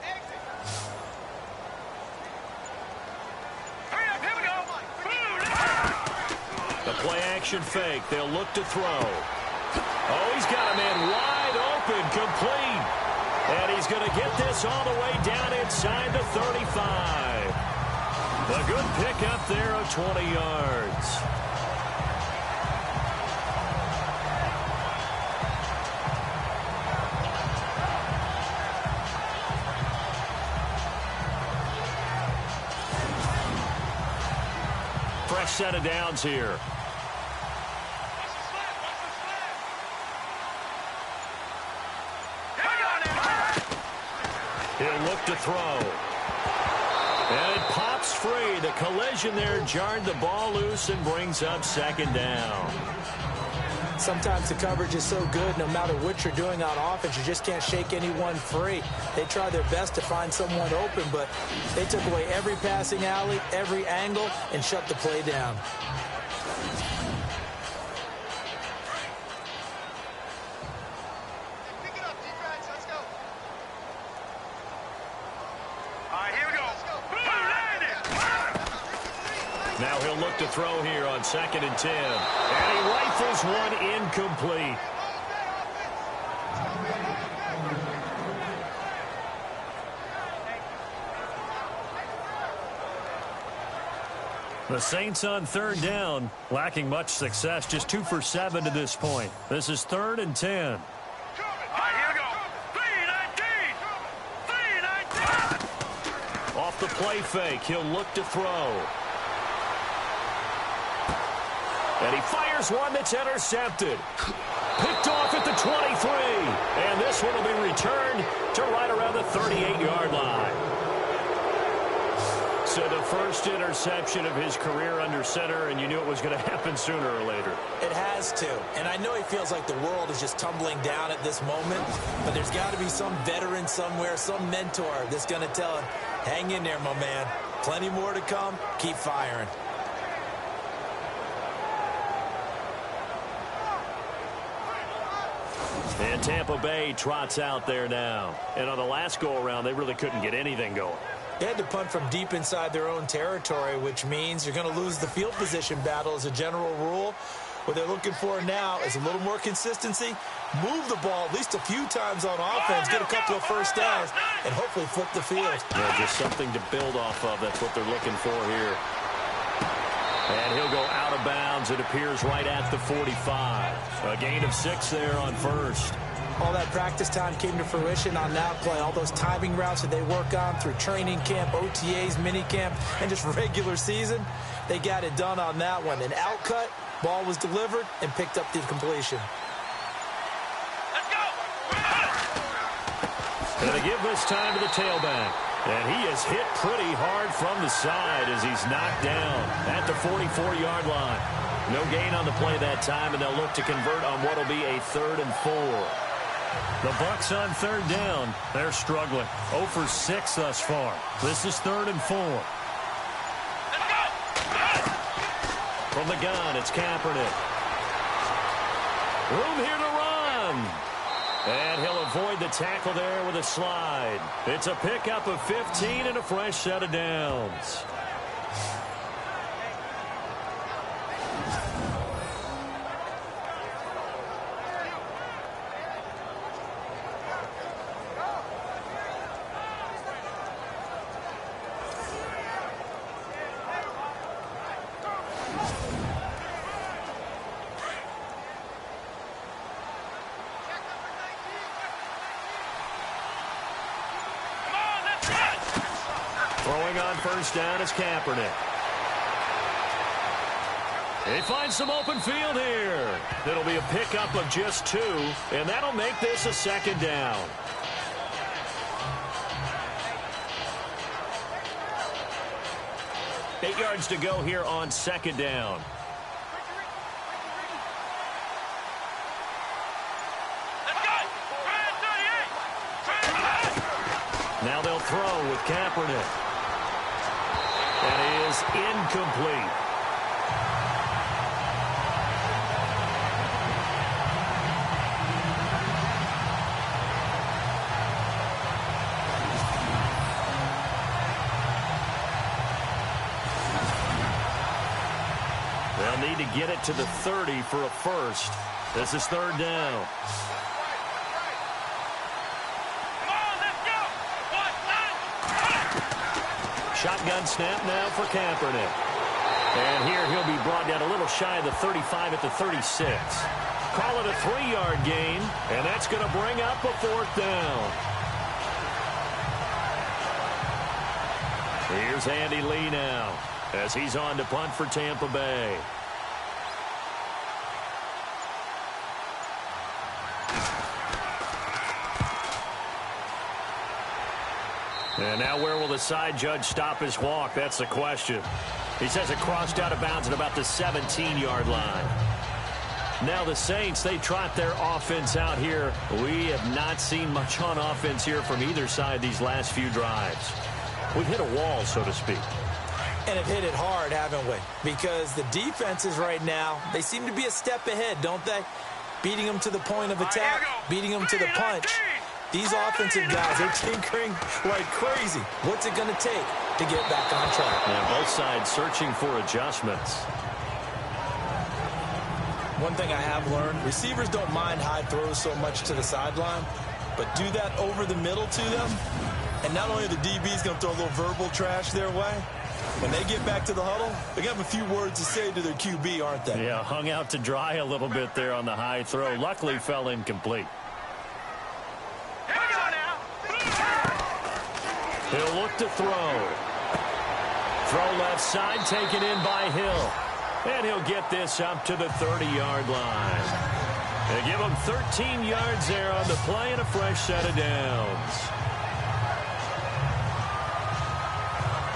The Play action fake. They'll look to throw. Oh, he's got a man wide open, complete. And he's going to get this all the way down inside the 35. A good pickup there of 20 yards. Fresh set of downs here. He'll look to throw. And it pops free. The collision there jarred the ball loose and brings up second down. Sometimes the coverage is so good, no matter what you're doing on offense, you just can't shake anyone free. They try their best to find someone open, but they took away every passing alley, every angle, and shut the play down. Pick it up, defense. Let's go. All right, here we go. Now he'll look to throw here on 2nd and 10. And he rifles one incomplete. The Saints on 3rd down, lacking much success, just 2 for 7 to this point. This is 3rd and 10. All right, here we go. 3-19. Off the play fake, he'll look to throw. And he fires one that's intercepted. Picked off at the 23. And this one will be returned to right around the 38-yard line. So the first interception of his career under center, and you knew it was going to happen sooner or later. It has to. And I know he feels like the world is just tumbling down at this moment, but there's got to be some veteran somewhere, some mentor that's going to tell him, hang in there, my man. Plenty more to come. Keep firing. And Tampa Bay trots out there now. And on the last go-around, they really couldn't get anything going. They had to punt from deep inside their own territory, which means you're going to lose the field position battle as a general rule. What they're looking for now is a little more consistency, move the ball at least a few times on offense, get a couple of first downs, and hopefully flip the field. Yeah, just something to build off of. That's what they're looking for here. And he'll go out of bounds. It appears right at the 45. A gain of 6 there on first. All that practice time came to fruition on that play. All those timing routes that they work on through training camp, OTAs, minicamp, and just regular season, they got it done on that one. An outcut, ball was delivered, and picked up the completion. Let's go. Going to give this time to the tailback. And he is hit pretty hard from the side as he's knocked down at the 44-yard line. No gain on the play that time, and they'll look to convert on what will be a 3rd and 4. The Bucs on 3rd down. They're struggling. 0 for 6 thus far. This is 3rd and 4. From the gun, it's Kaepernick. Room here to run. And he'll avoid the tackle there with a slide. It's a pickup of 15 and a fresh set of downs. Throwing on first down is Kaepernick. He finds some open field here. It'll be a pickup of just 2, and that'll make this a 2nd down. Eight yards to go here on 2nd down. Now they'll throw with Kaepernick. And it is incomplete. They'll need to get it to the 30 for a first. This is third down. Shotgun snap now for Kaepernick. And here he'll be brought down a little shy of the 35 at the 36. Call it a 3-yard gain, and that's going to bring up a fourth down. Here's Andy Lee now as he's on to punt for Tampa Bay. And now where will the side judge stop his walk? That's the question. He says it crossed out of bounds at about the 17-yard line. Now the Saints, they trot their offense out here. We have not seen much on offense here from either side these last few drives. We've hit a wall, so to speak. And have hit it hard, haven't we? Because the defenses right now, they seem to be a step ahead, don't they? Beating them to the point of attack, beating them to the punch. These offensive guys, they're tinkering like crazy. What's it going to take to get back on track? Now both sides searching for adjustments. One thing I have learned, receivers don't mind high throws so much to the sideline, but do that over the middle to them, and not only are the DBs going to throw a little verbal trash their way, when they get back to the huddle, they're going to have a few words to say to their QB, aren't they? Yeah, hung out to dry a little bit there on the high throw. Luckily fell incomplete. He'll look to throw. Throw left side, taken in by Hill. And he'll get this up to the 30-yard line. They give him 13 yards there on the play and a fresh set of downs.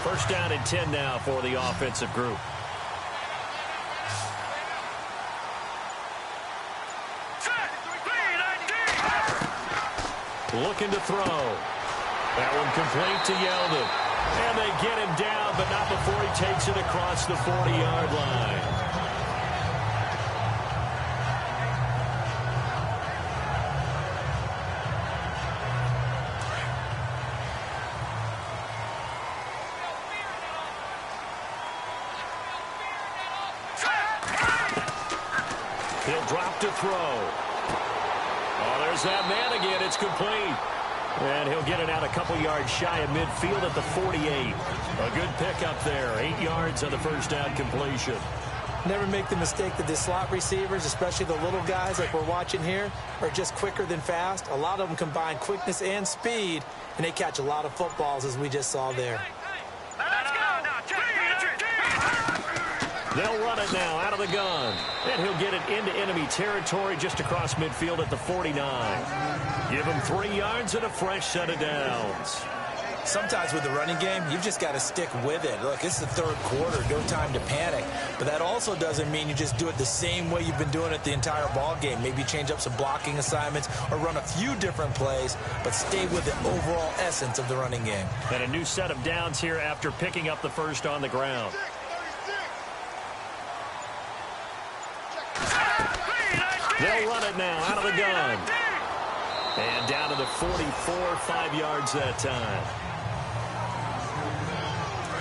First down and 10 now for the offensive group. Looking to throw. That one complete to Yeldon. And they get him down, but not before he takes it across the 40-yard line. He'll drop to throw. Oh, there's that man again. It's complete. And he'll get it out a couple yards shy of midfield at the 48. A good pickup there. 8 yards on the first down completion. Never make the mistake that the slot receivers, especially the little guys like we're watching here, are just quicker than fast. A lot of them combine quickness and speed, and they catch a lot of footballs, as we just saw there. They'll run it now out of the gun. And he'll get it into enemy territory just across midfield at the 49. Give him 3 yards and a fresh set of downs. Sometimes with the running game, you've just got to stick with it. Look, it's the third quarter, no time to panic. But that also doesn't mean you just do it the same way you've been doing it the entire ball game. Maybe change up some blocking assignments or run a few different plays, but stay with the overall essence of the running game. And a new set of downs here after picking up the first on the ground. They'll run it now out of the gun. And down to the 44, 5 yards that time.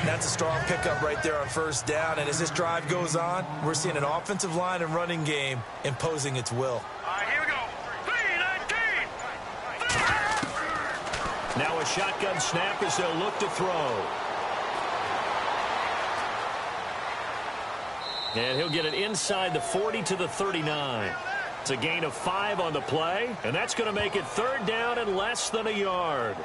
That's a strong pickup right there on first down. And as this drive goes on, we're seeing an offensive line and running game imposing its will. All right, here we go. 3-19. Now a shotgun snap as they'll look to throw. And he'll get it inside the 40 to the 39. It's a gain of 5 on the play, and that's going to make it third down and less than a yard.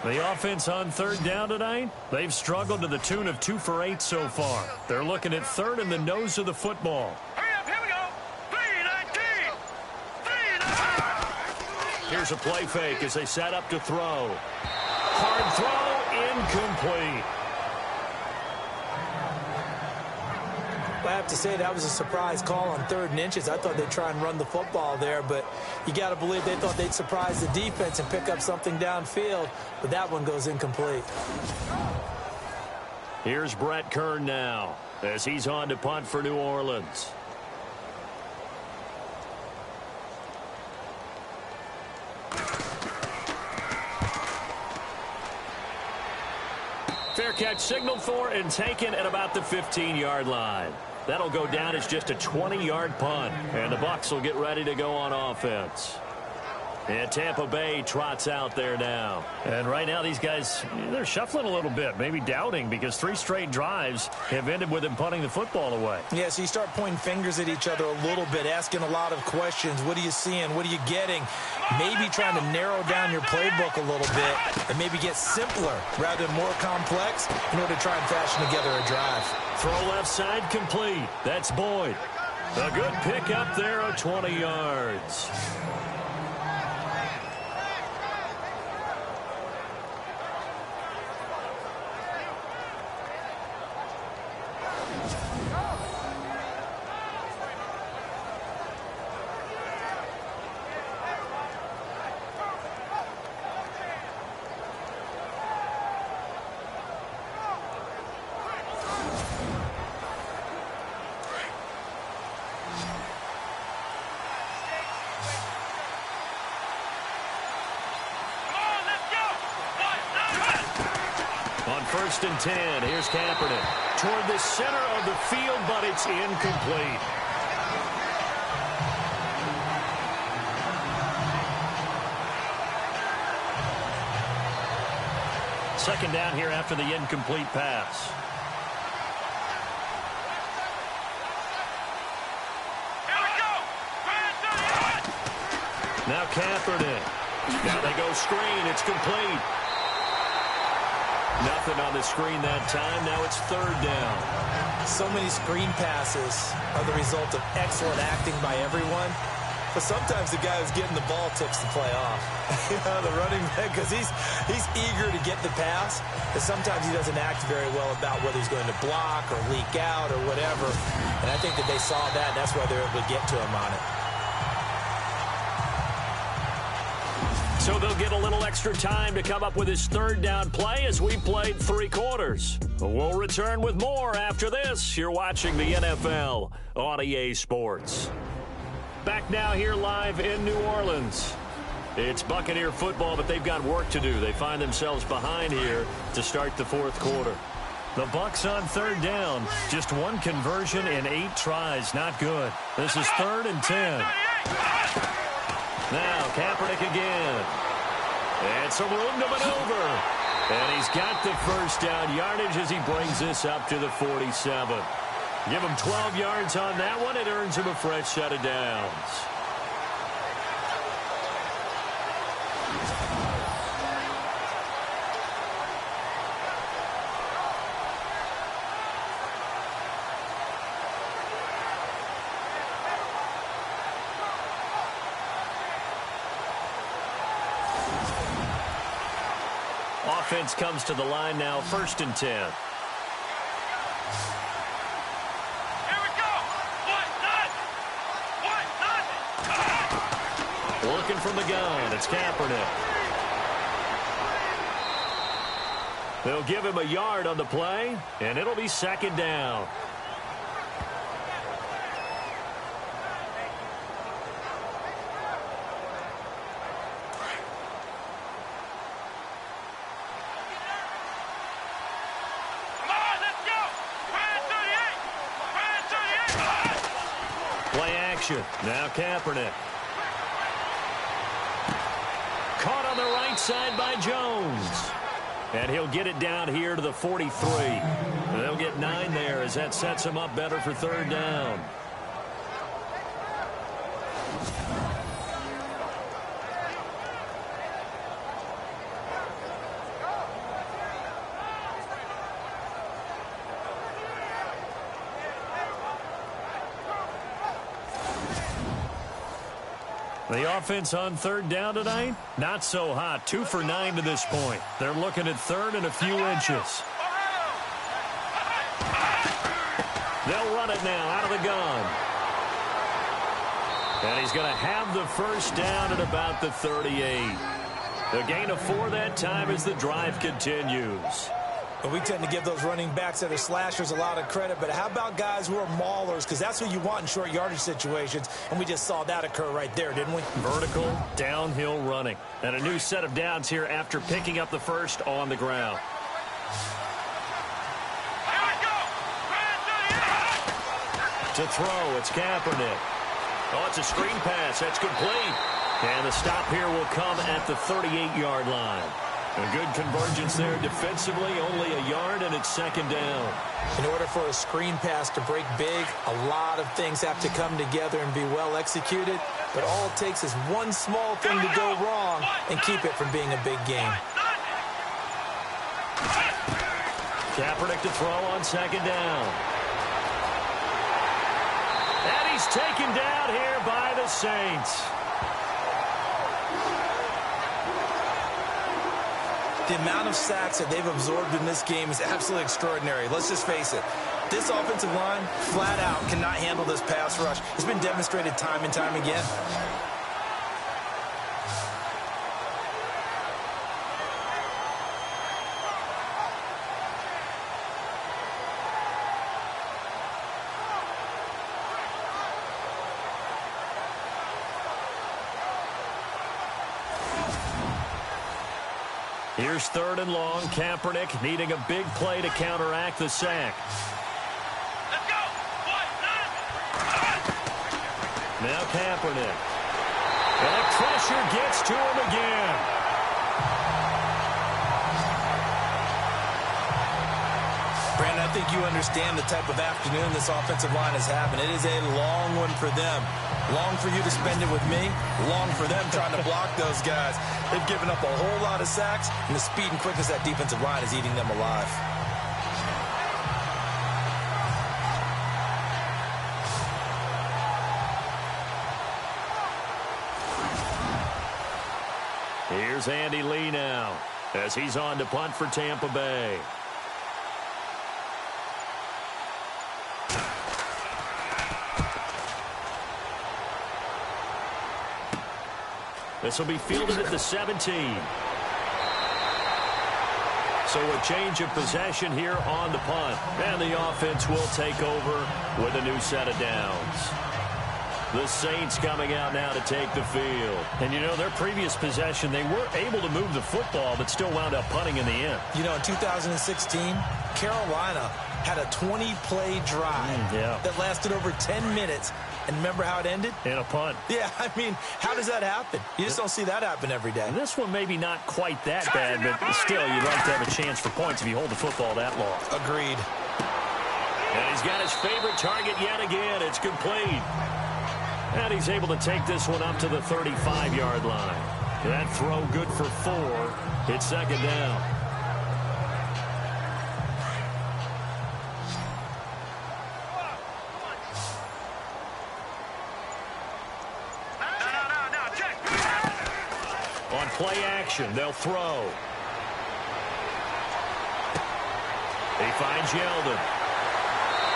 The offense on third down tonight, they've struggled to the tune of 2 for 8 so far. They're looking at third in the nose of the football. Hurry up, here we go. 3-19. Here's a play fake as they set up to throw. Hard throw, incomplete. I have to say that was a surprise call on 3rd and inches. I thought they'd try and run the football there, but you got to believe they thought they'd surprise the defense and pick up something downfield, but that one goes incomplete. Here's Brett Kern now as he's on to punt for New Orleans. Fair catch signaled for and taken at about the 15-yard line. That'll go down as just a 20-yard punt. And the Bucs will get ready to go on offense. And Tampa Bay trots out there now. And right now these guys, they're shuffling a little bit, maybe doubting, because 3 straight drives have ended with them punting the football away. Yeah, so you start pointing fingers at each other a little bit, asking a lot of questions. What are you seeing? What are you getting? Maybe trying to narrow down your playbook a little bit and maybe get simpler rather than more complex in order to try and fashion together a drive. Throw left side complete. That's Boyd. A good pick up there of 20 yards. On 1st and 10, here's Kaepernick. Toward the center of the field, but it's incomplete. Second down here after the incomplete pass. Here we go. Now Kaepernick. Now they go screen. It's complete. Nothing on the screen that time. Now it's 3rd down. So many screen passes are the result of excellent acting by everyone. But sometimes the guy who's getting the ball tips the play off. The running back, because he's eager to get the pass. But sometimes he doesn't act very well about whether he's going to block or leak out or whatever. And I think that they saw that, and that's why they're able to get to him on it. So they'll get a little extra time to come up with his 3rd down play as we played 3 quarters. We'll return with more after this. You're watching the NFL on EA Sports. Back now here live in New Orleans. It's Buccaneer football, but they've got work to do. They find themselves behind here to start the 4th quarter. The Bucs on 3rd down. Just 1 conversion in 8 tries. Not good. This is 3rd and 10. Now Kaepernick again. And some room to maneuver. And he's got the 1st down yardage as he brings this up to the 47. Give him 12 yards on that one. It earns him a fresh set of downs. Offense comes to the line now, 1st and 10. Looking from the gun, it's Kaepernick. They'll give him a yard on the play, and it'll be 2nd down. Play action. Now Kaepernick. Caught on the right side by Jones. And he'll get it down here to the 43. They'll get 9 there as that sets him up better for 3rd down. The offense on 3rd down tonight, not so hot. 2 for 9 to this point. They're looking at 3rd and a few inches. They'll run it now out of the gun. And he's going to have the 1st down at about the 38. A gain of 4 that time as the drive continues. But we tend to give those running backs that are slashers a lot of credit. But how about guys who are maulers? Because that's what you want in short yardage situations. And we just saw that occur right there, didn't we? Vertical, downhill running. And a new set of downs here after picking up the 1st on the ground. To throw, it's Kaepernick. Oh, it's a screen pass. That's complete. And the stop here will come at the 38-yard line. A good convergence there defensively, only a yard, and it's second down. In order for a screen pass to break big, a lot of things have to come together and be well executed. But all it takes is one small thing to go wrong and keep it from being a big game. Kaepernick to throw on second down. And he's taken down here by the Saints. The amount of sacks that they've absorbed in this game is absolutely extraordinary. Let's just face it. This offensive line, flat out, cannot handle this pass rush. It's been demonstrated time and time again. Here's third and long. Kaepernick needing a big play to counteract the sack. Let's go. Now Kaepernick. And the pressure gets to him again. Brandon, I think you understand the type of afternoon this offensive line is having. It is a long one for them. Long for you to spend it with me. Long for them trying to block those guys. They've given up a whole lot of sacks, and the speed and quickness of that defensive line is eating them alive. Here's Andy Lee now as he's on to punt for Tampa Bay. This will be fielded at the 17. So a change of possession here on the punt. And the offense will take over with a new set of downs. The Saints coming out now to take the field. And, you know, their previous possession, they were able to move the football, but still wound up punting in the end. You know, in 2016, Carolina had a 20-play drive that lasted over 10 minutes. And remember how it ended? In a punt. Yeah, I mean, how does that happen? You just don't see that happen every day. And this one maybe not quite that bad, but still, you'd like to have a chance for points if you hold the football that long. Agreed. And he's got his favorite target yet again. It's complete. And he's able to take this one up to the 35-yard line. That throw good for 4. It's second down. On play action, they'll throw. He finds Yeldon.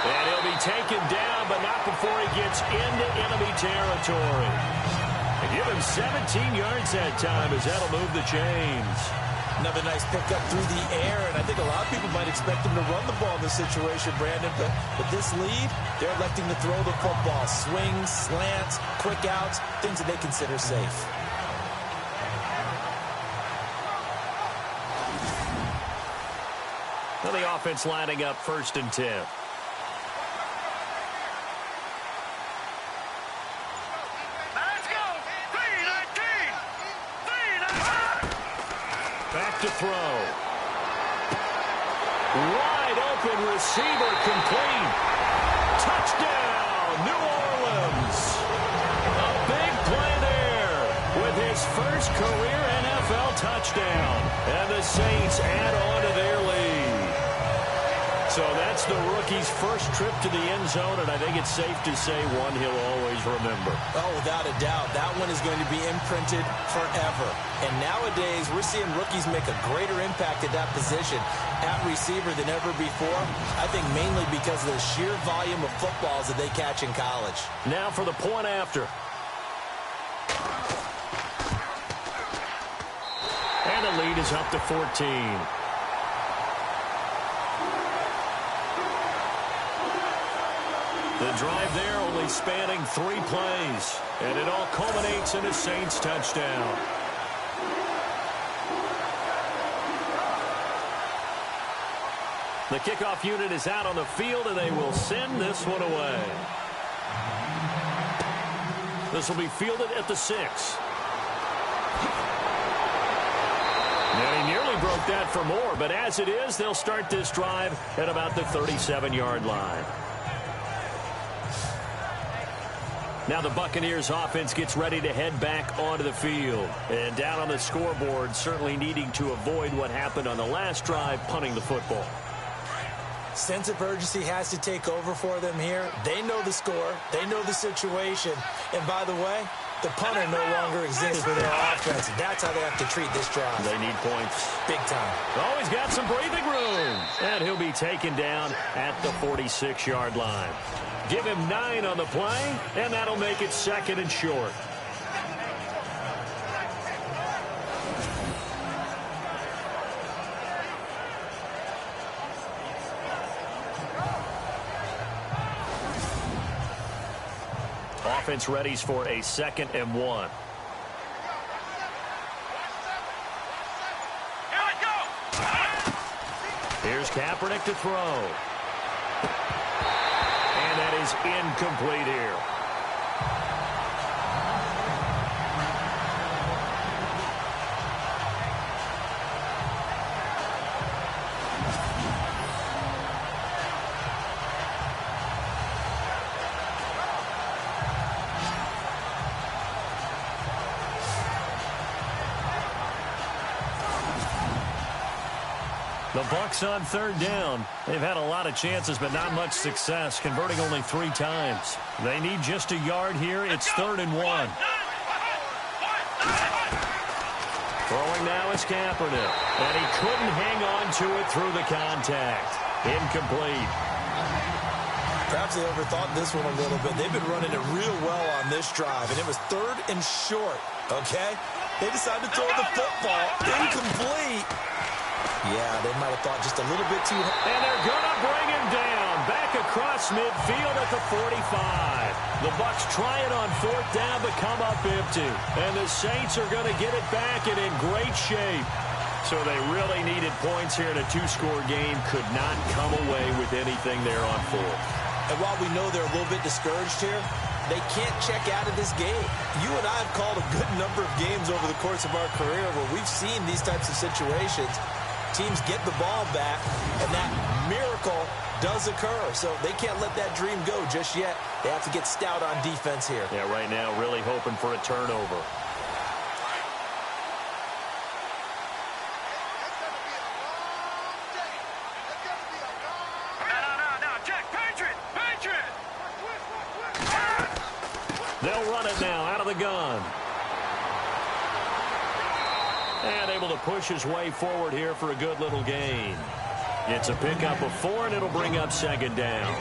And he'll be taken down, but not before he gets into enemy territory. And give him 17 yards that time as that'll move the chains. Another nice pickup through the air, and I think a lot of people might expect him to run the ball in this situation, Brandon. But with this lead, they're electing to throw the football. Swings, slants, quick outs, things that they consider safe. Well, the offense lining up 1st and 10. Back to throw. Wide open receiver complete. Touchdown, New Orleans. A big play there with his first career NFL touchdown. And the Saints add on to their lead. So that's the rookie's first trip to the end zone, and I think it's safe to say one he'll always remember. Oh, without a doubt. That one is going to be imprinted forever. And nowadays, we're seeing rookies make a greater impact at that position at receiver than ever before. I think mainly because of the sheer volume of footballs that they catch in college. Now for the point after. And the lead is up to 14. The drive there only spanning 3 plays. And it all culminates in a Saints touchdown. The kickoff unit is out on the field, and they will send this one away. This will be fielded at the 6. And he nearly broke that for more, but as it is, they'll start this drive at about the 37-yard line. Now the Buccaneers offense gets ready to head back onto the field. And down on the scoreboard, certainly needing to avoid what happened on the last drive, punting the football. Sense of urgency has to take over for them here. They know the score. They know the situation. And by the way, the punter no longer exists for their offense. That's how they have to treat this drive. They need points. Big time. Oh, he's got some breathing room. And he'll be taken down at the 46-yard line. Give him 9 on the play, and that'll make it 2nd and short. Offense readies for a 2nd and 1. Here's Kaepernick to throw. And that is incomplete here. The Bucs on 3rd down. They've had a lot of chances, but not much success, converting only 3 times. They need just a yard here. It's 3rd and 1. Throwing now is Kaepernick. And he couldn't hang on to it through the contact. Incomplete. Perhaps they overthought this one a little bit. They've been running it real well on this drive, and it was 3rd and short, okay? They decided to throw the football. Incomplete. Yeah, they might have thought just a little bit too hard. And they're going to bring him down. Back across midfield at the 45. The Bucs try it on 4th down, but come up empty. And the Saints are going to get it back and in great shape. So they really needed points here in a 2-score game. Could not come away with anything there on 4th. And while we know they're a little bit discouraged here, they can't check out of this game. You and I have called a good number of games over the course of our career where we've seen these types of situations. Teams get the ball back, and that miracle does occur. So they can't let that dream go just yet. They have to get stout on defense here. Yeah, right now really hoping for a turnover. They'll run it now out of the gun. And able to push his way forward here for a good little gain. It's a pickup of 4, and it'll bring up 2nd down.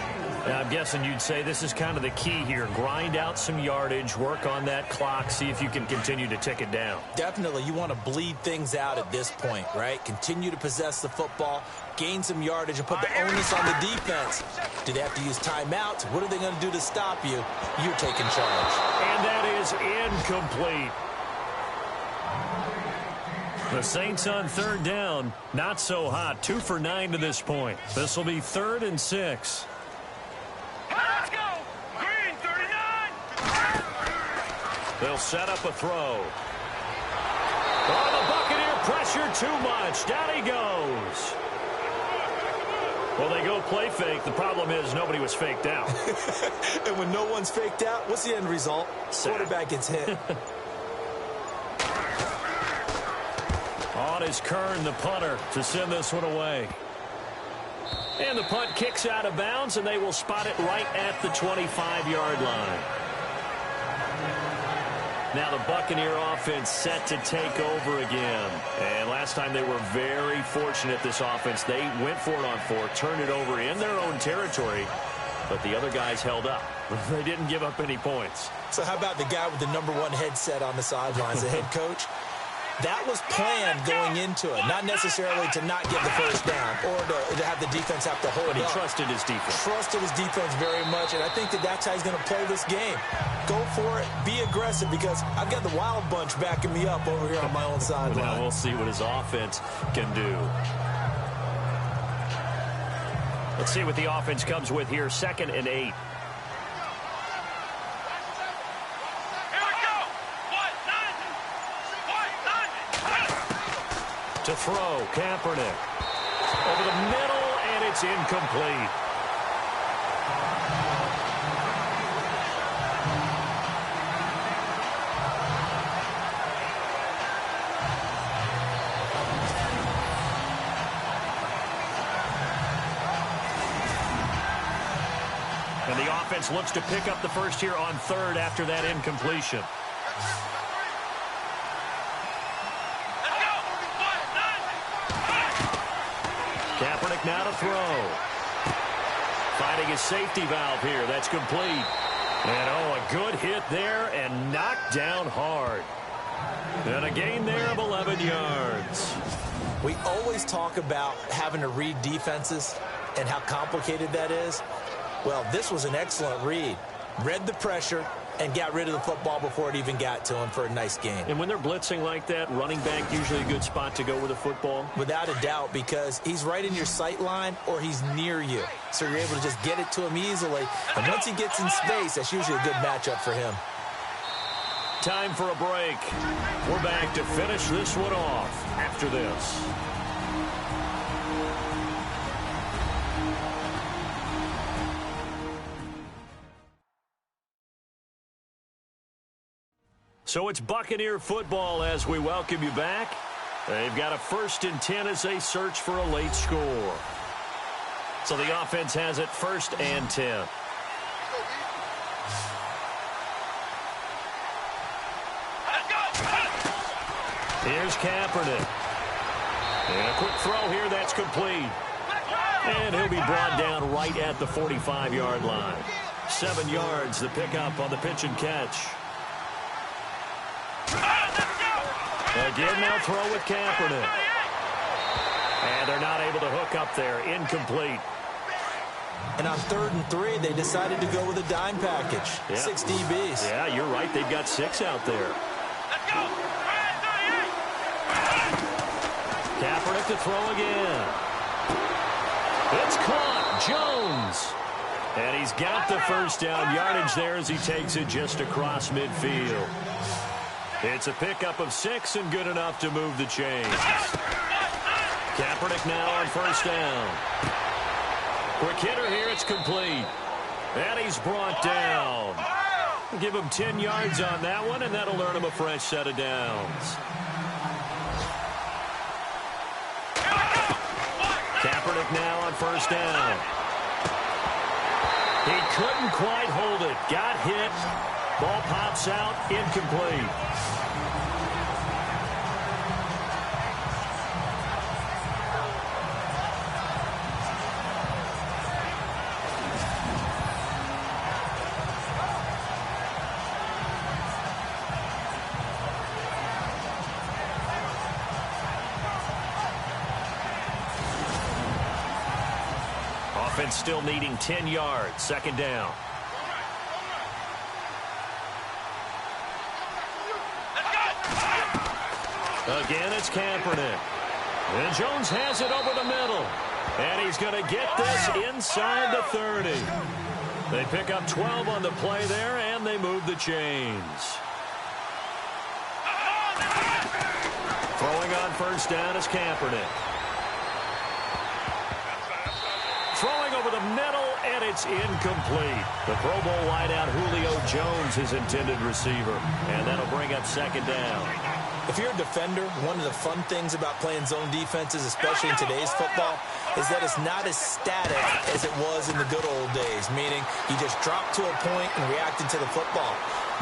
Now, I'm guessing you'd say this is kind of the key here. Grind out some yardage, work on that clock, see if you can continue to tick it down. Definitely. You want to bleed things out at this point, right? Continue to possess the football, gain some yardage, and put the onus on the defense. Do they have to use timeouts? What are they going to do to stop you? You're taking charge. And that is incomplete. The Saints on 3rd down, not so hot. 2 for 9 to this point. This will be 3rd and 6. Let's go! Green 39! They'll set up a throw. Oh, the Buccaneer pressure too much. Down he goes. Well, they go play fake. The problem is nobody was faked out. And when no one's faked out, what's the end result? Sack. Quarterback gets hit. On is Kern, the punter, to send this one away. And the punt kicks out of bounds, and they will spot it right at the 25-yard line. Now the Buccaneer offense set to take over again. And last time they were very fortunate, this offense. They went for it on 4, turned it over in their own territory, but the other guys held up. They didn't give up any points. So how about the guy with the #1 headset on the sidelines, the head coach? That was planned going into it, not necessarily to not get the first down or to have the defense have to hold up. But he trusted his defense. Trusted his defense very much, and I think that's how he's going to play this game. Go for it, be aggressive, because I've got the wild bunch backing me up over here on my own sideline. Now we'll see what his offense can do. Let's see what the offense comes with here. 2nd and 8. To throw, Kaepernick. Over the middle, and it's incomplete. And the offense looks to pick up the first here on third after that incompletion. Kaepernick now to throw. Finding his safety valve here. That's complete. And, oh, a good hit there and knocked down hard. And a gain there of 11 yards. We always talk about having to read defenses and how complicated that is. Well, this was an excellent read. Read the pressure and got rid of the football before it even got to him for a nice gain. And when they're blitzing like that, running back usually a good spot to go with a football? Without a doubt, because he's right in your sight line or he's near you. So you're able to just get it to him easily. And once he gets in space, that's usually a good matchup for him. Time for a break. We're back to finish this one off after this. So it's Buccaneer football as we welcome you back. They've got a 1st and 10 as they search for a late score. So the offense has it 1st and 10. Here's Kaepernick. And a quick throw here, that's complete. And he'll be brought down right at the 45-yard line. 7 yards, the pickup on the pitch and catch. Again, they'll throw with Kaepernick. And they're not able to hook up there. Incomplete. And on 3rd and 3, they decided to go with a dime package. Yeah. 6 DBs. Yeah, you're right. They've got 6 out there. Let's go. Kaepernick to throw again. It's caught. Jones. And he's got the first down yardage there as he takes it just across midfield. It's a pickup of 6 and good enough to move the chains. Kaepernick now on 1st down. Quick hitter here, it's complete. And he's brought down. Give him 10 yards on that one, and that'll earn him a fresh set of downs. Kaepernick now on 1st down. He couldn't quite hold it. Got hit. Ball pops out, incomplete. Offense still needing 10 yards. 2nd down. Again, it's Kaepernick. And Jones has it over the middle. And he's going to get this inside the 30. They pick up 12 on the play there, and they move the chains. Throwing on 1st down is Kaepernick. Throwing over the middle, and it's incomplete. The Pro Bowl wideout Julio Jones, his intended receiver. And that'll bring up 2nd down. If you're a defender, one of the fun things about playing zone defenses, especially in today's football, is that it's not as static as it was in the good old days, meaning you just drop to a point and reacted to the football.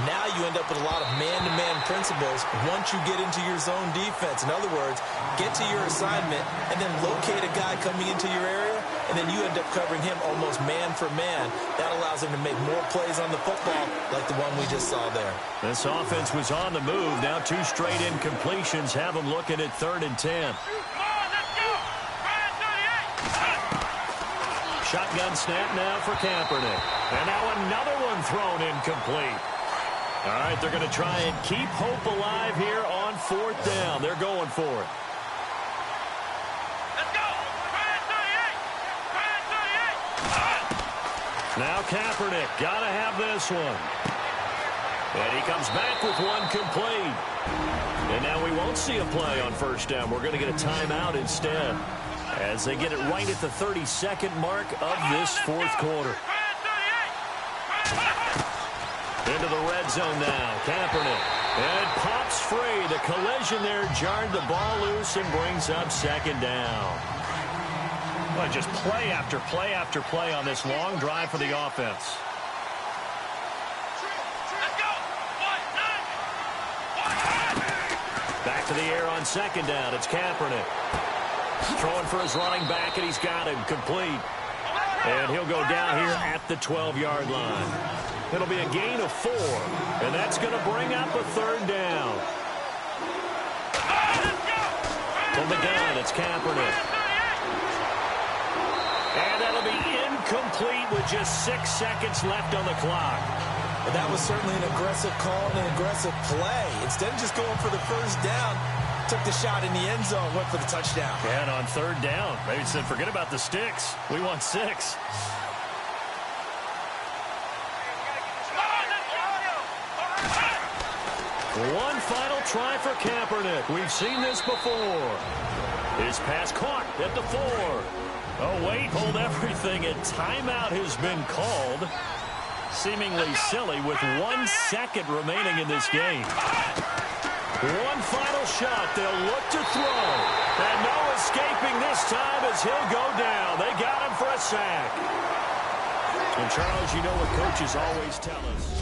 Now you end up with a lot of man-to-man principles once you get into your zone defense. In other words, get to your assignment and then locate a guy coming into your area, and then you end up covering him almost man for man. That allows him to make more plays on the football like the one we just saw there. This offense was on the move. Now 2 straight incompletions have them looking at 3rd and 10. Shotgun snap now for Kaepernick. And now another one thrown incomplete. All right, they're going to try and keep hope alive here on 4th down. They're going for it. Let's go. Now Kaepernick, got to have this one. And he comes back with one complete. And now we won't see a play on first down. We're going to get a timeout instead as they get it right at the 32nd mark of this fourth quarter. Into the red zone now. Kaepernick. And it pops free. The collision there jarred the ball loose and brings up second down. Well, just play after play after play on this long drive for the offense. Back to the air on second down. It's Kaepernick. Throwing for his running back, and he's got him complete. And he'll go down here at the 12-yard line. It'll be a gain of 4, and that's going to bring up a third down. From the gun, it's Kaepernick. And that'll be incomplete with just 6 seconds left on the clock. And that was certainly an aggressive call and an aggressive play. Instead of just going for the first down, took the shot in the end zone, went for the touchdown. Yeah, and on third down, maybe said, forget about the sticks. We want 6. One final try for Kaepernick. We've seen this before. His pass caught at the 4. Oh, wait, hold everything. A timeout has been called. Seemingly silly with 1 second remaining in this game. One final shot. They'll look to throw. And no escaping this time as he'll go down. They got him for a sack. And, Charles, you know what coaches always tell us.